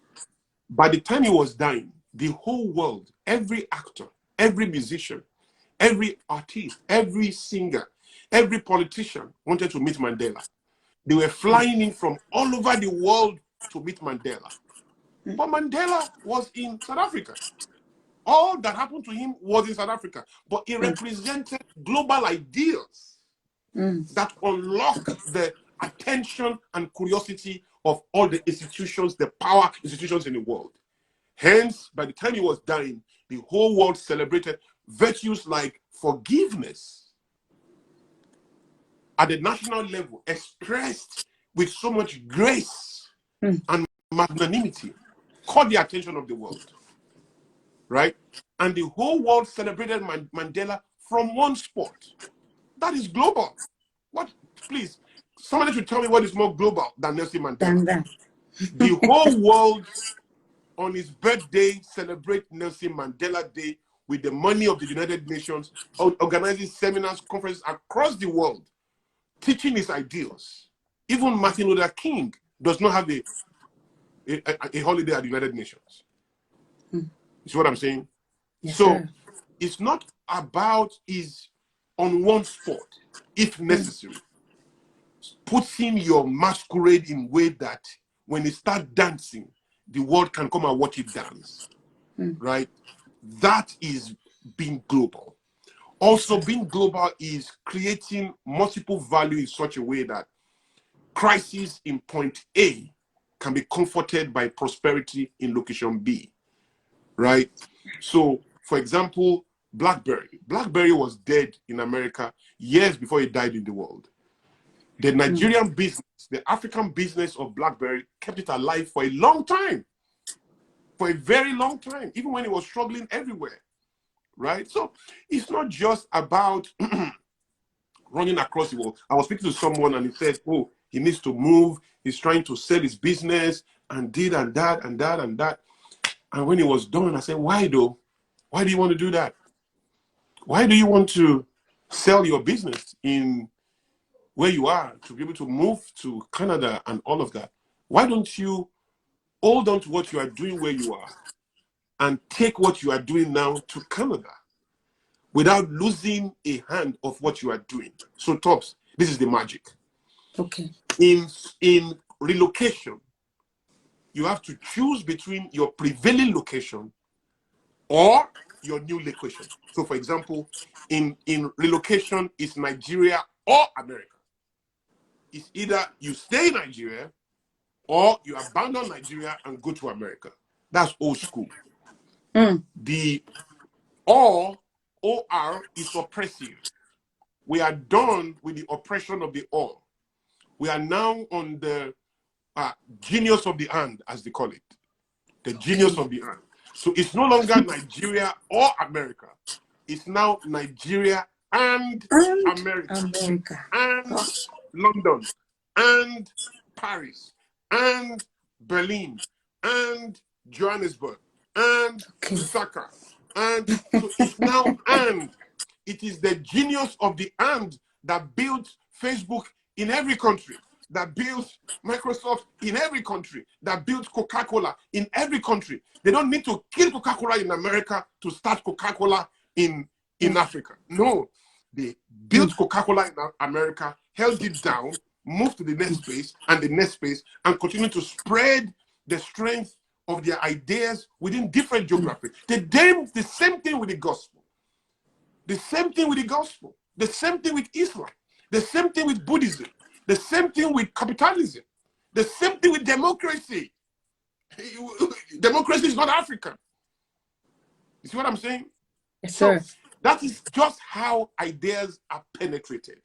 by the time he was dying, the whole world, every actor, every musician, every artist, every singer, every politician wanted to meet Mandela. They were flying in from all over the world to meet Mandela. But Mandela was in South Africa. All that happened to him was in South Africa. But he represented global ideas that unlock the attention and curiosity of all the institutions, the power institutions in the world. Hence, by the time he was dying, the whole world celebrated virtues like forgiveness at the national level, expressed with so much grace and magnanimity, caught the attention of the world, right? And the whole world celebrated Mandela from one spot. That is global. What, please, somebody should tell me what is more global than Nelson Mandela. The whole world on his birthday celebrate Nelson Mandela Day with the money of the United Nations, organizing seminars, conferences across the world, teaching his ideals. Even Martin Luther King does not have a holiday at the United Nations. You see what I'm saying? Yes, so sir. It's not about is on one spot, if necessary. Putting your masquerade in a way that when you start dancing, the world can come and watch it dance, right? That is being global. Also, being global is creating multiple value in such a way that crisis in point A can be comforted by prosperity in location B, right? So, for example, BlackBerry was dead in America years before it died in the world. The Nigerian business, the African business of BlackBerry kept it alive for a long time, for a very long time, even when it was struggling everywhere, right? So it's not just about running across the world. I was speaking to someone and he said, oh, he needs to move. He's trying to sell his business and did and that and that and that. And when he was done, I said, why though? Why do you want to do that? Why do you want to sell your business in where you are to be able to move to Canada and all of that? Why don't you hold on to what you are doing where you are and take what you are doing now to Canada without losing a hand of what you are doing? So, Tops, this is the magic. Okay. In relocation, you have to choose between your prevailing location or your new location. So, for example, in relocation, it's Nigeria or America. It's either you stay in Nigeria or you abandon Nigeria and go to America. That's old school. The or is oppressive. We are done with the oppression of the or. We are now on the genius of the and, as they call it. The genius of the and. So it's no longer Nigeria or America. It's now Nigeria and America. And London and Paris and Berlin and Johannesburg and Lusaka And so it's now and it is the genius of the and that built Facebook in every country, that built Microsoft in every country, that built Coca-Cola in every country. They don't need to kill Coca-Cola in America to start Coca-Cola in Africa. No, they built Coca-Cola in America, held it down, moved to the next space and the next space, and continue to spread the strength of their ideas within different geographies. They did the same thing with the gospel. The same thing with the gospel. The same thing with Islam. The same thing with Buddhism. The same thing with capitalism. The same thing with democracy. Democracy is not African. You see what I'm saying? Yes, so sir. that is just how ideas are penetrated.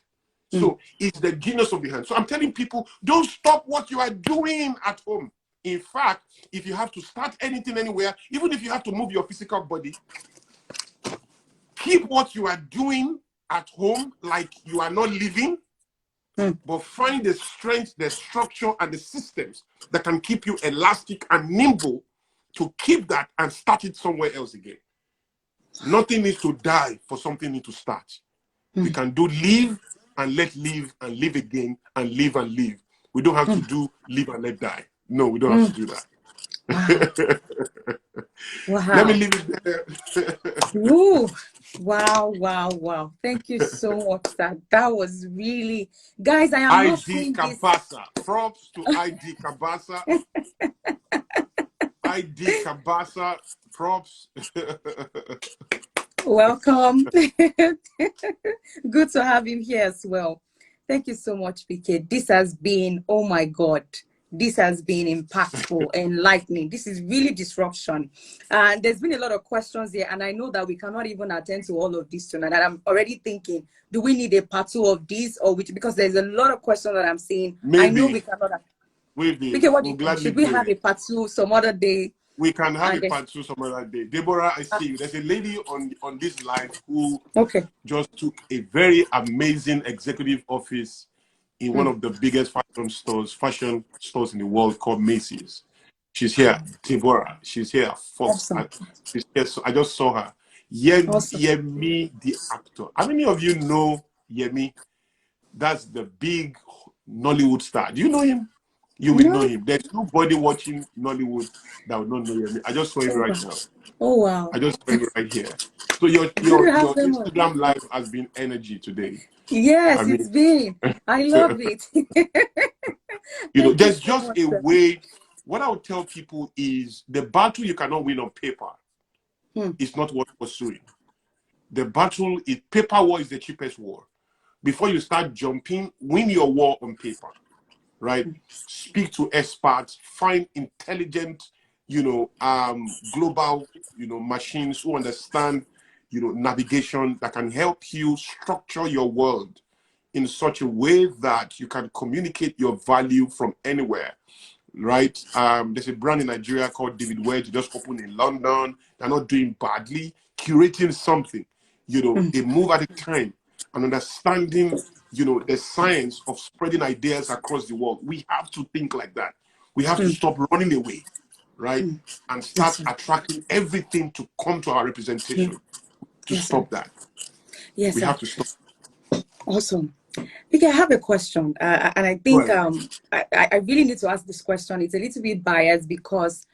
So it's the genius of the hand. So I'm telling people, don't stop what you are doing at home. In fact, if you have to start anything anywhere, even if you have to move your physical body, keep what you are doing at home like you are not living, but find the strength, the structure, and the systems that can keep you elastic and nimble to keep that and start it somewhere else again. Nothing needs to die for something new to start. We can do live and let live and live again and live and live. We don't have to do live and let die. No, we don't have to do that. Wow. Let me leave it there. Ooh. Wow, wow, wow. Thank you so much, sir. That was really, guys, I am not ID seeing this. Kabasa. Props to ID Kabasa. ID Kabasa. Props. Welcome. Good to have him here as well. Thank you so much, PK. This has been, oh my God, this has been impactful, enlightening. This is really disruption. And there's been a lot of questions here, and I know that we cannot even attend to all of this tonight. And I'm already thinking, do we need a part 2 of this, or which? Because there's a lot of questions that I'm seeing. Maybe. I know we cannot. Maybe. PK, what do We'll you think? gladly Should we do have it. a part 2 some other day? We can have a part 2 some other day. Deborah, I see you. There's a lady on this live who just took a very amazing executive office in one of the biggest fashion stores in the world called Macy's. She's here, Deborah. She's here. Awesome. She's here. So I just saw her. Yemi, the actor. How many of you know Yemi? That's the big Nollywood star. Do you know him? You will know him. There's nobody watching Nollywood that will not know him. I just saw him right now. Oh wow! I just saw him right here. So your Instagram live has been energy today. Yes, it's been. I love it. You know, there's just a way. What I would tell people is the battle you cannot win on paper is not worth pursuing. The battle is paper war is the cheapest war. Before you start jumping, win your war on paper. Right? Speak to experts, find intelligent, global, machines who understand, navigation that can help you structure your world in such a way that you can communicate your value from anywhere. Right? There's a brand in Nigeria called David Wedge, just opened in London. They're not doing badly, curating something, a move at a time and understanding the science of spreading ideas across the world. We have to think like that. We have to stop running away, right? And start attracting everything to come to our representation. To stop that. Yes, we have to stop. Awesome. Okay, I have a question, and I think I really need to ask this question. It's a little bit biased because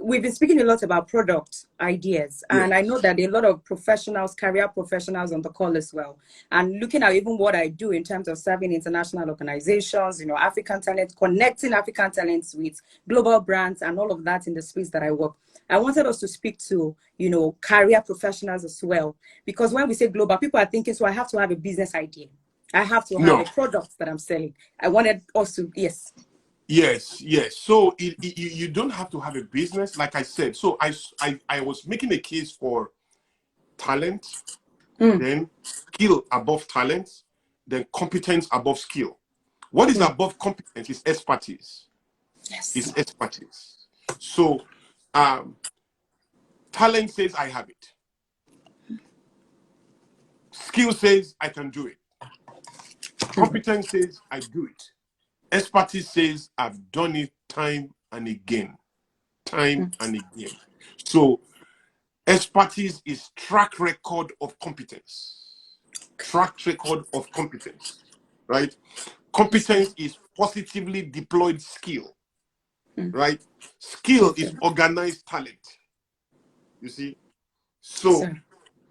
we've been speaking a lot about product ideas, and I know that there are a lot of professionals, career professionals on the call as well. And looking at even what I do in terms of serving international organizations, African talent, connecting African talents with global brands and all of that in the space that I work. I wanted us to speak to, career professionals as well, because when we say global, people are thinking, so I have to have a business idea. I have to have a product that I'm selling. I wanted us to, yes. So you don't have to have a business, like I said. So I was making a case for talent, then skill above talent, then competence above skill. What is above competence is expertise. Yes. It's expertise. So talent says I have it. Skill says I can do it. Competence says I do it. Expertise says I've done it time and again. Time and again. So Expertise is track record of competence. Track record of competence, right? Competence is positively deployed skill, right? Skill is organized talent, you see? So,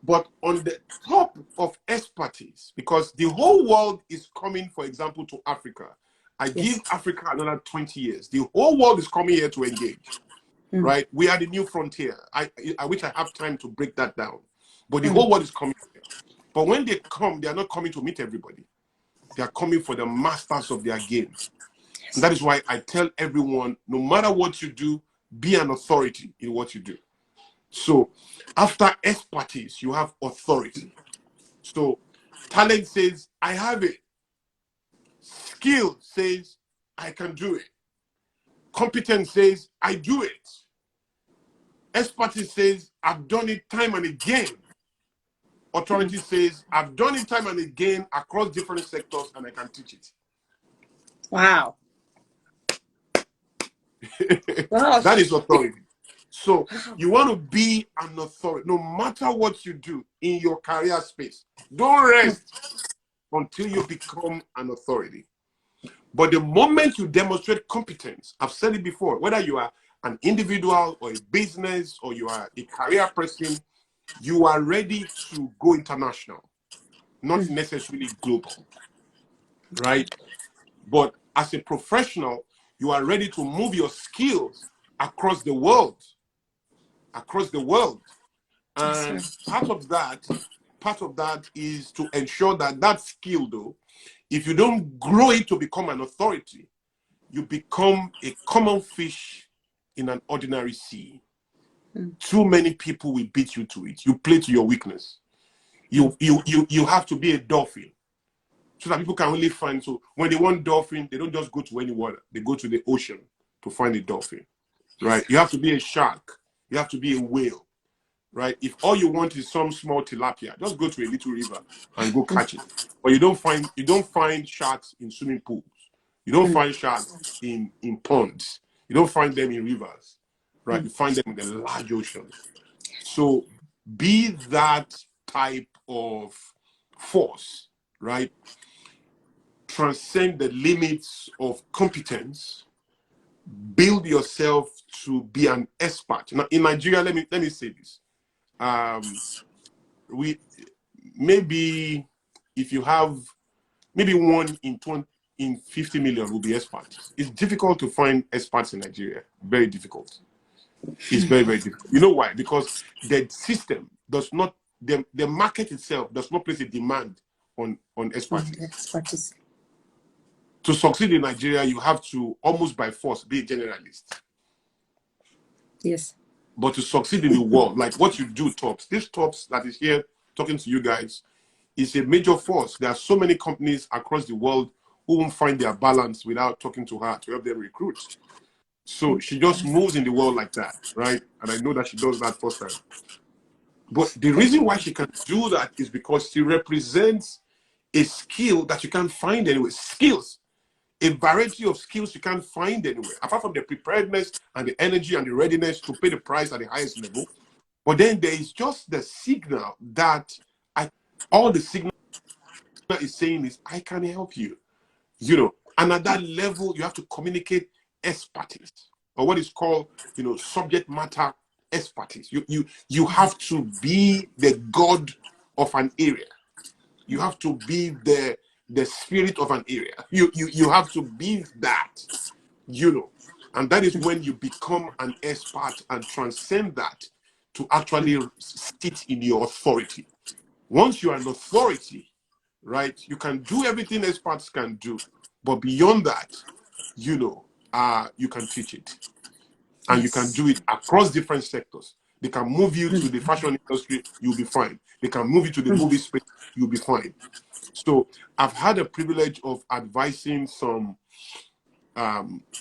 but on the top of expertise, because the whole world is coming, for example, to Africa. I give Africa another 20 years. The whole world is coming here to engage, right? We are the new frontier. I wish I have time to break that down. But the whole world is coming here. But when they come, they are not coming to meet everybody. They are coming for the masters of their game. And that is why I tell everyone, no matter what you do, be an authority in what you do. So after expertise, you have authority. So talent says, I have it. Skill says, I can do it. Competence says, I do it. Expertise says, I've done it time and again. Authority says, I've done it time and again across different sectors and I can teach it. Wow. Wow. That is authority. So you want to be an authority, no matter what you do in your career space. Don't rest until you become an authority. But the moment you demonstrate competence, I've said it before, whether you are an individual or a business or you are a career person, you are ready to go international, not necessarily global, right? But as a professional, you are ready to move your skills across the world. And part of that is to ensure that that skill, though, if you don't grow it to become an authority, you become a common fish in an ordinary sea. Too many people will beat you to it. You play to your weakness. You have to be a dolphin so that people can only find. So when they want dolphin, they don't just go to any water. They go to the ocean to find a dolphin, right? You have to be a shark. You have to be a whale, right? If all you want is some small tilapia, just go to a little river and go catch it. But you don't find sharks in swimming pools. You don't find sharks in ponds. You don't find them in rivers, right? You find them in the large ocean. So be that type of force, right? Transcend the limits of competence. Build yourself to be an expert. Now, in Nigeria, let me say this. We maybe if you have maybe 1 in 50 million will be experts. It's difficult to find experts in Nigeria. Very difficult. It's very, very difficult. You know why? Because the system does not, the market itself does not place a demand on expertise. To succeed in Nigeria, you have to almost by force be a generalist. Yes. But to succeed in the world, like what you do, Tops, this Tops that is here talking to you guys is a major force. There are so many companies across the world who won't find their balance without talking to her to help them recruit. So she just moves in the world like that, right? And I know that she does that first time. But the reason why she can do that is because she represents a skill that you can't find anywhere. Skills, a variety of skills you can't find anywhere, apart from the preparedness and the energy and the readiness to pay the price at the highest level. But then there is just the signal that all the signal is saying is, I can help you, and at that level, you have to communicate expertise, or what is called, subject matter expertise. You have to be the god of an area. You have to be the spirit of an area. You have to be that, and that is when you become an expert and transcend that to actually sit in your authority. Once you are an authority, right, you can do everything experts can do, but beyond that, you can teach it, and you can do it across different sectors. They can move you to the fashion industry, you'll be fine. They can move you to the movie space, you'll be fine. So I've had a privilege of advising some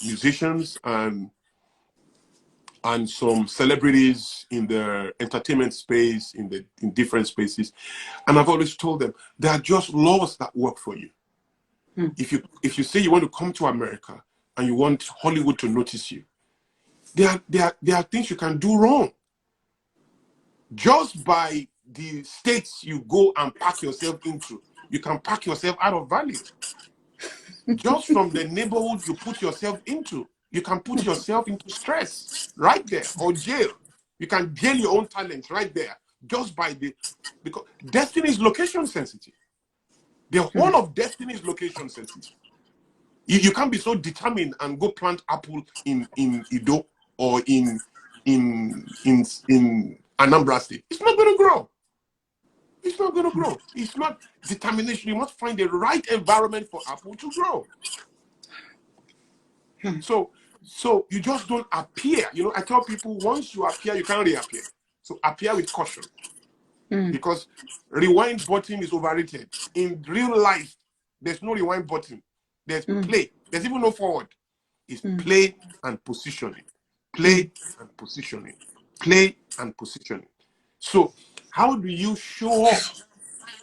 musicians and some celebrities in the entertainment space, in different spaces, and I've always told them there are just laws that work for you. If you say you want to come to America and you want Hollywood to notice you, there are things you can do wrong. Just by the states you go and pack yourself into, you can pack yourself out of value. Just from the neighborhood you put yourself into, you can put yourself into stress right there, or jail. You can jail your own talents right there, just by because destiny is location sensitive. The whole of destiny is location sensitive. You can't be so determined and go plant apple in Ido or in Anambra State. It's not going to grow. It's not going to grow. It's not determination. You must find the right environment for apple to grow. So you just don't appear. You know, I tell people, once you appear, you can't reappear. So appear with caution. Because rewind button is overrated. In real life, there's no rewind button. There's play. There's even no forward. It's play and positioning. Play and positioning. Play and positioning. So how do you show up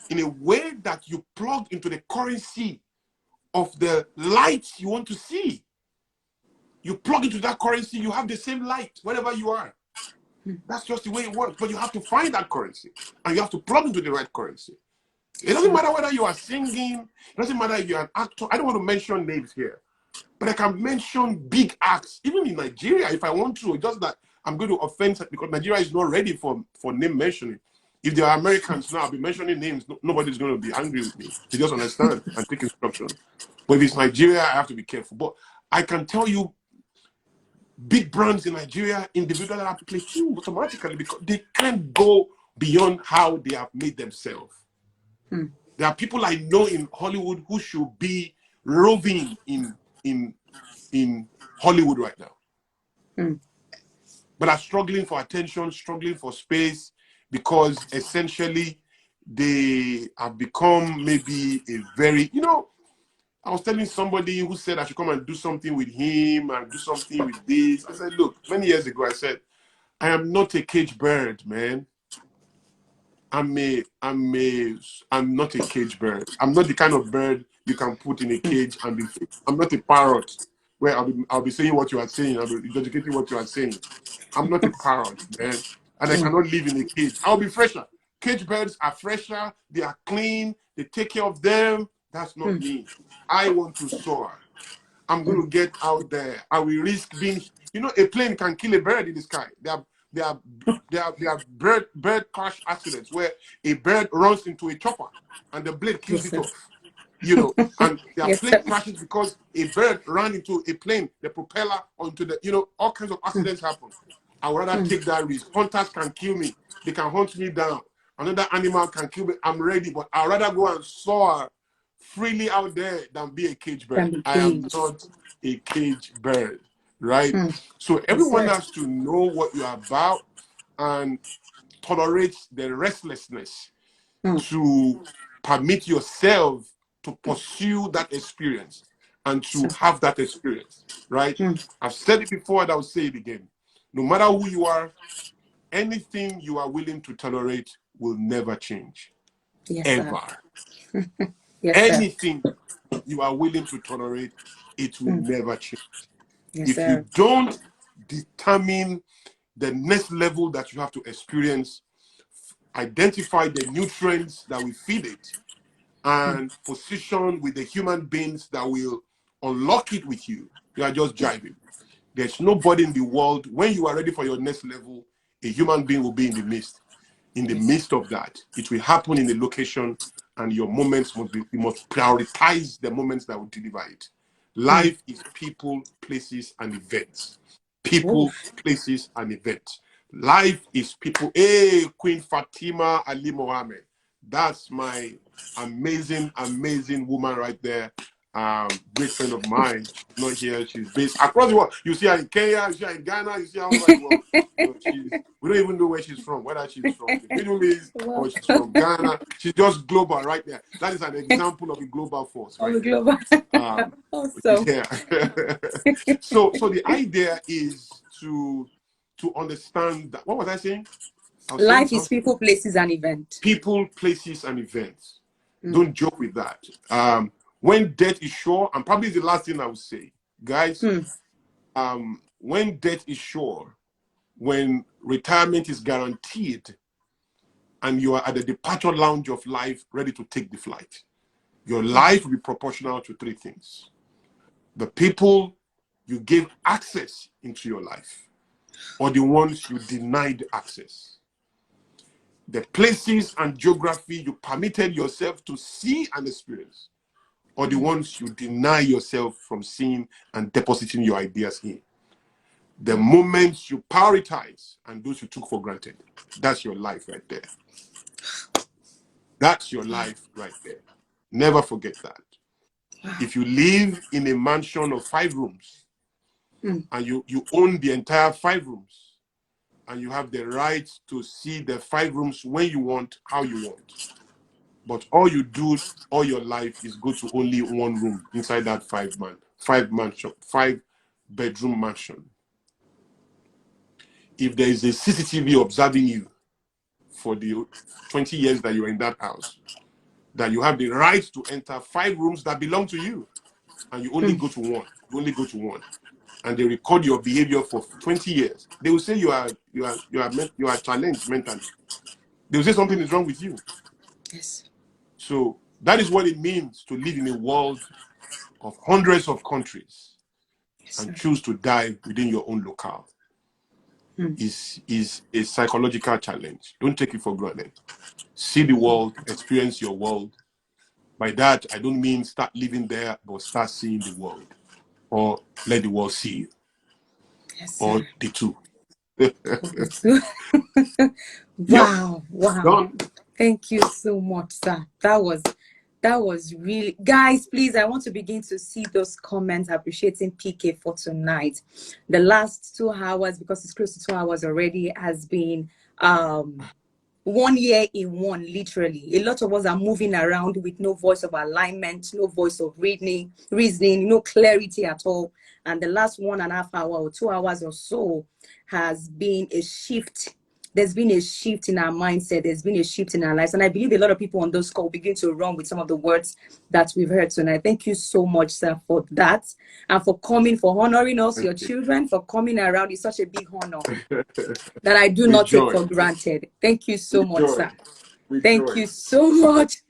in a way that you plug into the currency of the light you want to see? You plug into that currency, you have the same light wherever you are. That's just the way it works. But you have to find that currency, and you have to plug into the right currency. It doesn't matter whether you are singing. It doesn't matter if you're an actor. I don't want to mention names here, but I can mention big acts, even in Nigeria, if I want to. Just that I'm going to offend, because Nigeria is not ready for name mentioning. If there are Americans now, I'll be mentioning names. Nobody's going to be angry with me. They just understand and take instruction. But if it's Nigeria, I have to be careful. But I can tell you, big brands in Nigeria, individuals are plateau automatically because they can't go beyond how they have made themselves. There are people I know in Hollywood who should be roving in Hollywood right now, but are struggling for attention, struggling for space, because essentially they have become maybe a very, I was telling somebody who said I should come and do something with him and do something with this. I said, look, many years ago, I said, I am not a cage bird, man. I'm not a cage bird. I'm not the kind of bird you can put in a cage and be. I'm not a parrot where I'll be saying what you are saying. I'll be educating what you are saying. I'm not a parrot, man. And I cannot live in a cage. I'll be fresher. Cage birds are fresher. They are clean. They take care of them. That's not me. I want to soar. I'm going to get out there. I will risk being. A plane can kill a bird in the sky. There are bird crash accidents where a bird runs into a chopper and the blade kills it off. And there are plane crashes because a bird ran into a plane, the propeller onto the, all kinds of accidents happen. I would rather take that risk. Hunters can kill me. They can hunt me down. Another animal can kill me. I'm ready, but I'd rather go and soar freely out there than be a cage bird. I am not a cage bird, right? So everyone has to know what you're about and tolerate the restlessness to permit yourself to pursue that experience and to have that experience, right? I've said it before and I'll say it again. No matter who you are, anything you are willing to tolerate will never change. Ever. Anything you are willing to tolerate, it will never change. If you don't determine the next level that you have to experience, identify the nutrients that will feed it, and position with the human beings that will unlock it with you, you are just jiving. There's nobody in the world. When you are ready for your next level, a human being will be in the midst. In the midst of that, it will happen in the location, and your moments must be, you must prioritize the moments that will deliver it. Life is people, places, and events. People, places, and events. Life is people. Hey, Queen Fatima Ali Mohammed. That's my amazing, amazing woman right there. Great friend of mine. Not here. She's based across the world. You see her in Kenya, you see her in Ghana, you see her all over the world. We don't even know where she's from, whether she's from the Middle East or she's from Ghana. She's just global right there. That is an example of a global force. Right global. Awesome. Yeah. So the idea is to understand that. What was I saying? Life is people, places, and events. People, places, and events. Don't joke with that. When death is sure, and probably the last thing I would say, guys, when death is sure, when retirement is guaranteed, and you are at the departure lounge of life, ready to take the flight. Your life will be proportional to three things: the people you gave access into your life, or the ones you denied access; the places and geography you permitted yourself to see and experience, or the ones you deny yourself from seeing and depositing your ideas in; the moments you prioritize and those you took for granted. That's your life right there. That's your life right there. Never forget that. If you live in a mansion of 5 rooms and you own the entire 5 rooms, and you have the right to see the 5 rooms when you want, how you want, but all you do all your life is go to only one room inside that 5-bedroom mansion. If there is a CCTV observing you for the 20 years that you're in that house, that you have the right to enter 5 rooms that belong to you, and you only go to one. You only go to one, and they record your behavior for 20 years. They will say you are challenged mentally. They will say something is wrong with you. Yes. So that is what it means to live in a world of hundreds of countries, and choose to die within your own locale. Is a psychological challenge. Don't take it for granted. See the world, experience your world. By that, I don't mean start living there, but start seeing the world, or let the world see you, or the two. Wow. Done. Thank you so much, sir. That was really, guys, please, I want to begin to see those comments appreciating PK for tonight. The last 2 hours, because it's close to 2 hours already, has been 1 year in one, literally. A lot of us are moving around with no voice of alignment, no voice of reasoning, no clarity at all. And the last 1.5 hours or 2 hours or so has been a shift. There's been a shift in our mindset. There's been a shift in our lives. And I believe a lot of people on those calls begin to run with some of the words that we've heard tonight. Thank you so much, sir, for that. And for coming, for honoring us, your children, for coming around. It's such a big honor that I do not take for granted. Thank you so much, sir. Thank you so much.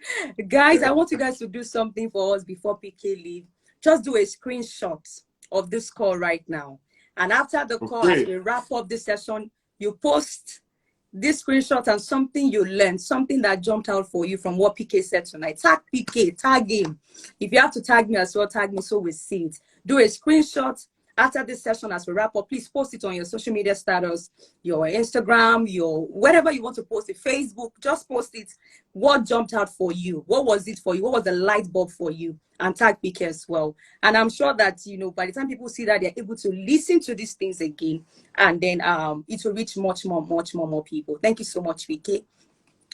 Guys, I want you guys to do something for us before PK leave. Just do a screenshot of this call right now. And after the call, as we wrap up this session, you post this screenshot and something you learned, something that jumped out for you from what PK said tonight. Tag PK, tag him. If you have to tag me as well, tag me so we see it. Do a screenshot after this session as we wrap up. Please post it on your social media status, your Instagram, your wherever you want to post it, Facebook. Just post it. What jumped out for you? What was it for you? What was the light bulb for you? And tag PK as well. And I'm sure that, you know, by the time people see that, they're able to listen to these things again, and then it will reach much more people. Thank you so much, PK.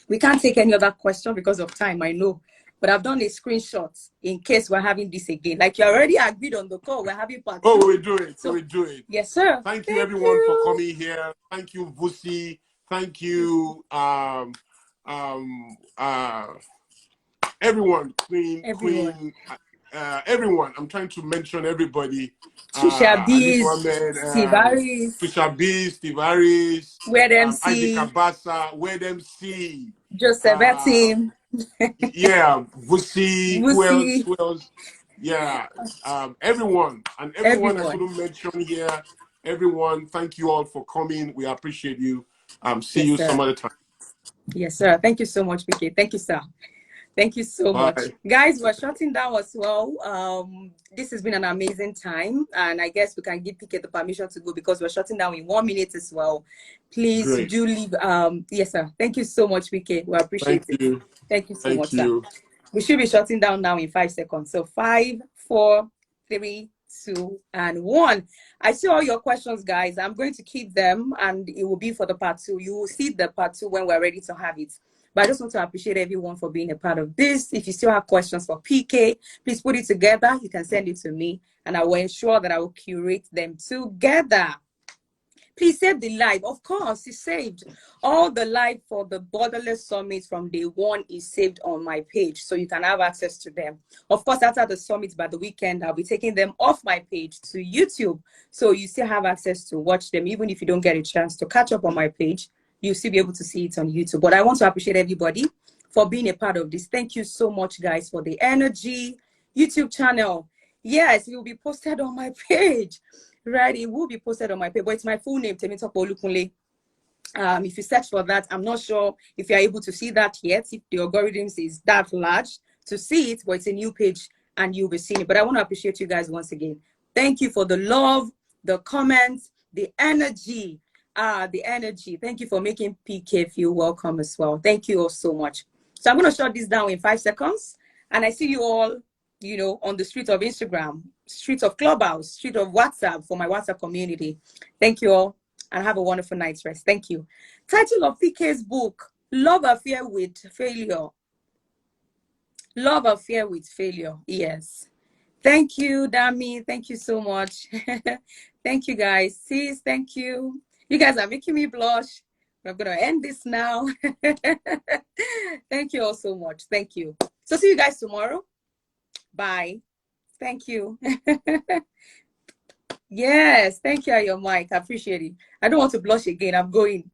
We can't take any other question because of time, I know. But I've done a screenshot in case we're having this again. Like you already agreed on the call, we're having part 2. Oh, we do it. So, we do it. Yes, sir. Thank you, everyone, for coming here. Thank you, Vusi. Thank you, everyone, Queen, everyone. I'm trying to mention everybody. Tushabiz, Steve Harris, Where Isaac Abasa, Where Them See, Joseph Etim. Yeah, Vusi, who else? Yeah, everyone I couldn't mention here. Everyone, thank you all for coming. We appreciate you. See you some other time. Yes, sir. Thank you so much, PK. Thank you, sir. Thank you so much. Guys, we're shutting down as well. This has been an amazing time, and I guess we can give PK the permission to go because we're shutting down in 1 minute as well. Please do leave. Yes, sir. Thank you so much, PK. We appreciate it. Thank you so much, sir. We should be shutting down now in 5 seconds. So 5, 4, 3, 2, and 1. I see all your questions, guys. I'm going to keep them, and it will be for the part 2. You will see the part 2 when we're ready to have it. But I just want to appreciate everyone for being a part of this. If you still have questions for PK, please put it together. You can send it to me, and I will ensure that I will curate them together. Please save the live. Of course, it's saved. All the live for the Borderless Summit from day 1 is saved on my page, so you can have access to them. Of course, after the summit by the weekend, I'll be taking them off my page to YouTube, so you still have access to watch them, even if you don't get a chance to catch up on my page. you'll still be able to see it on YouTube. But I want to appreciate everybody for being a part of this. Thank you so much, guys, for the energy. YouTube channel. Yes, it will be posted on my page. Right, it will be posted on my page, but it's my full name, Temitope Olukunle. If you search for that, I'm not sure if you're able to see that yet, if the algorithms is that large to see it, but it's a new page and you'll be seeing it. But I want to appreciate you guys once again. Thank you for the love, the comments, the energy. Thank you for making PK feel welcome as well. Thank you all so much. So I'm going to shut this down in 5 seconds. And I see you all, you know, on the street of Instagram, street of Clubhouse, street of WhatsApp for my WhatsApp community. Thank you all and have a wonderful night's rest. Thank you. Title of PK's book, Love Affair with Failure. Love Affair with Failure. Yes. Thank you, Dami. Thank you so much. Thank you, guys. Sis, thank you. You guys are making me blush. I'm going to end this now. Thank you all so much. Thank you. So see you guys tomorrow. Bye. Thank you. Yes, thank you, your mic. I appreciate it. I don't want to blush again. I'm going.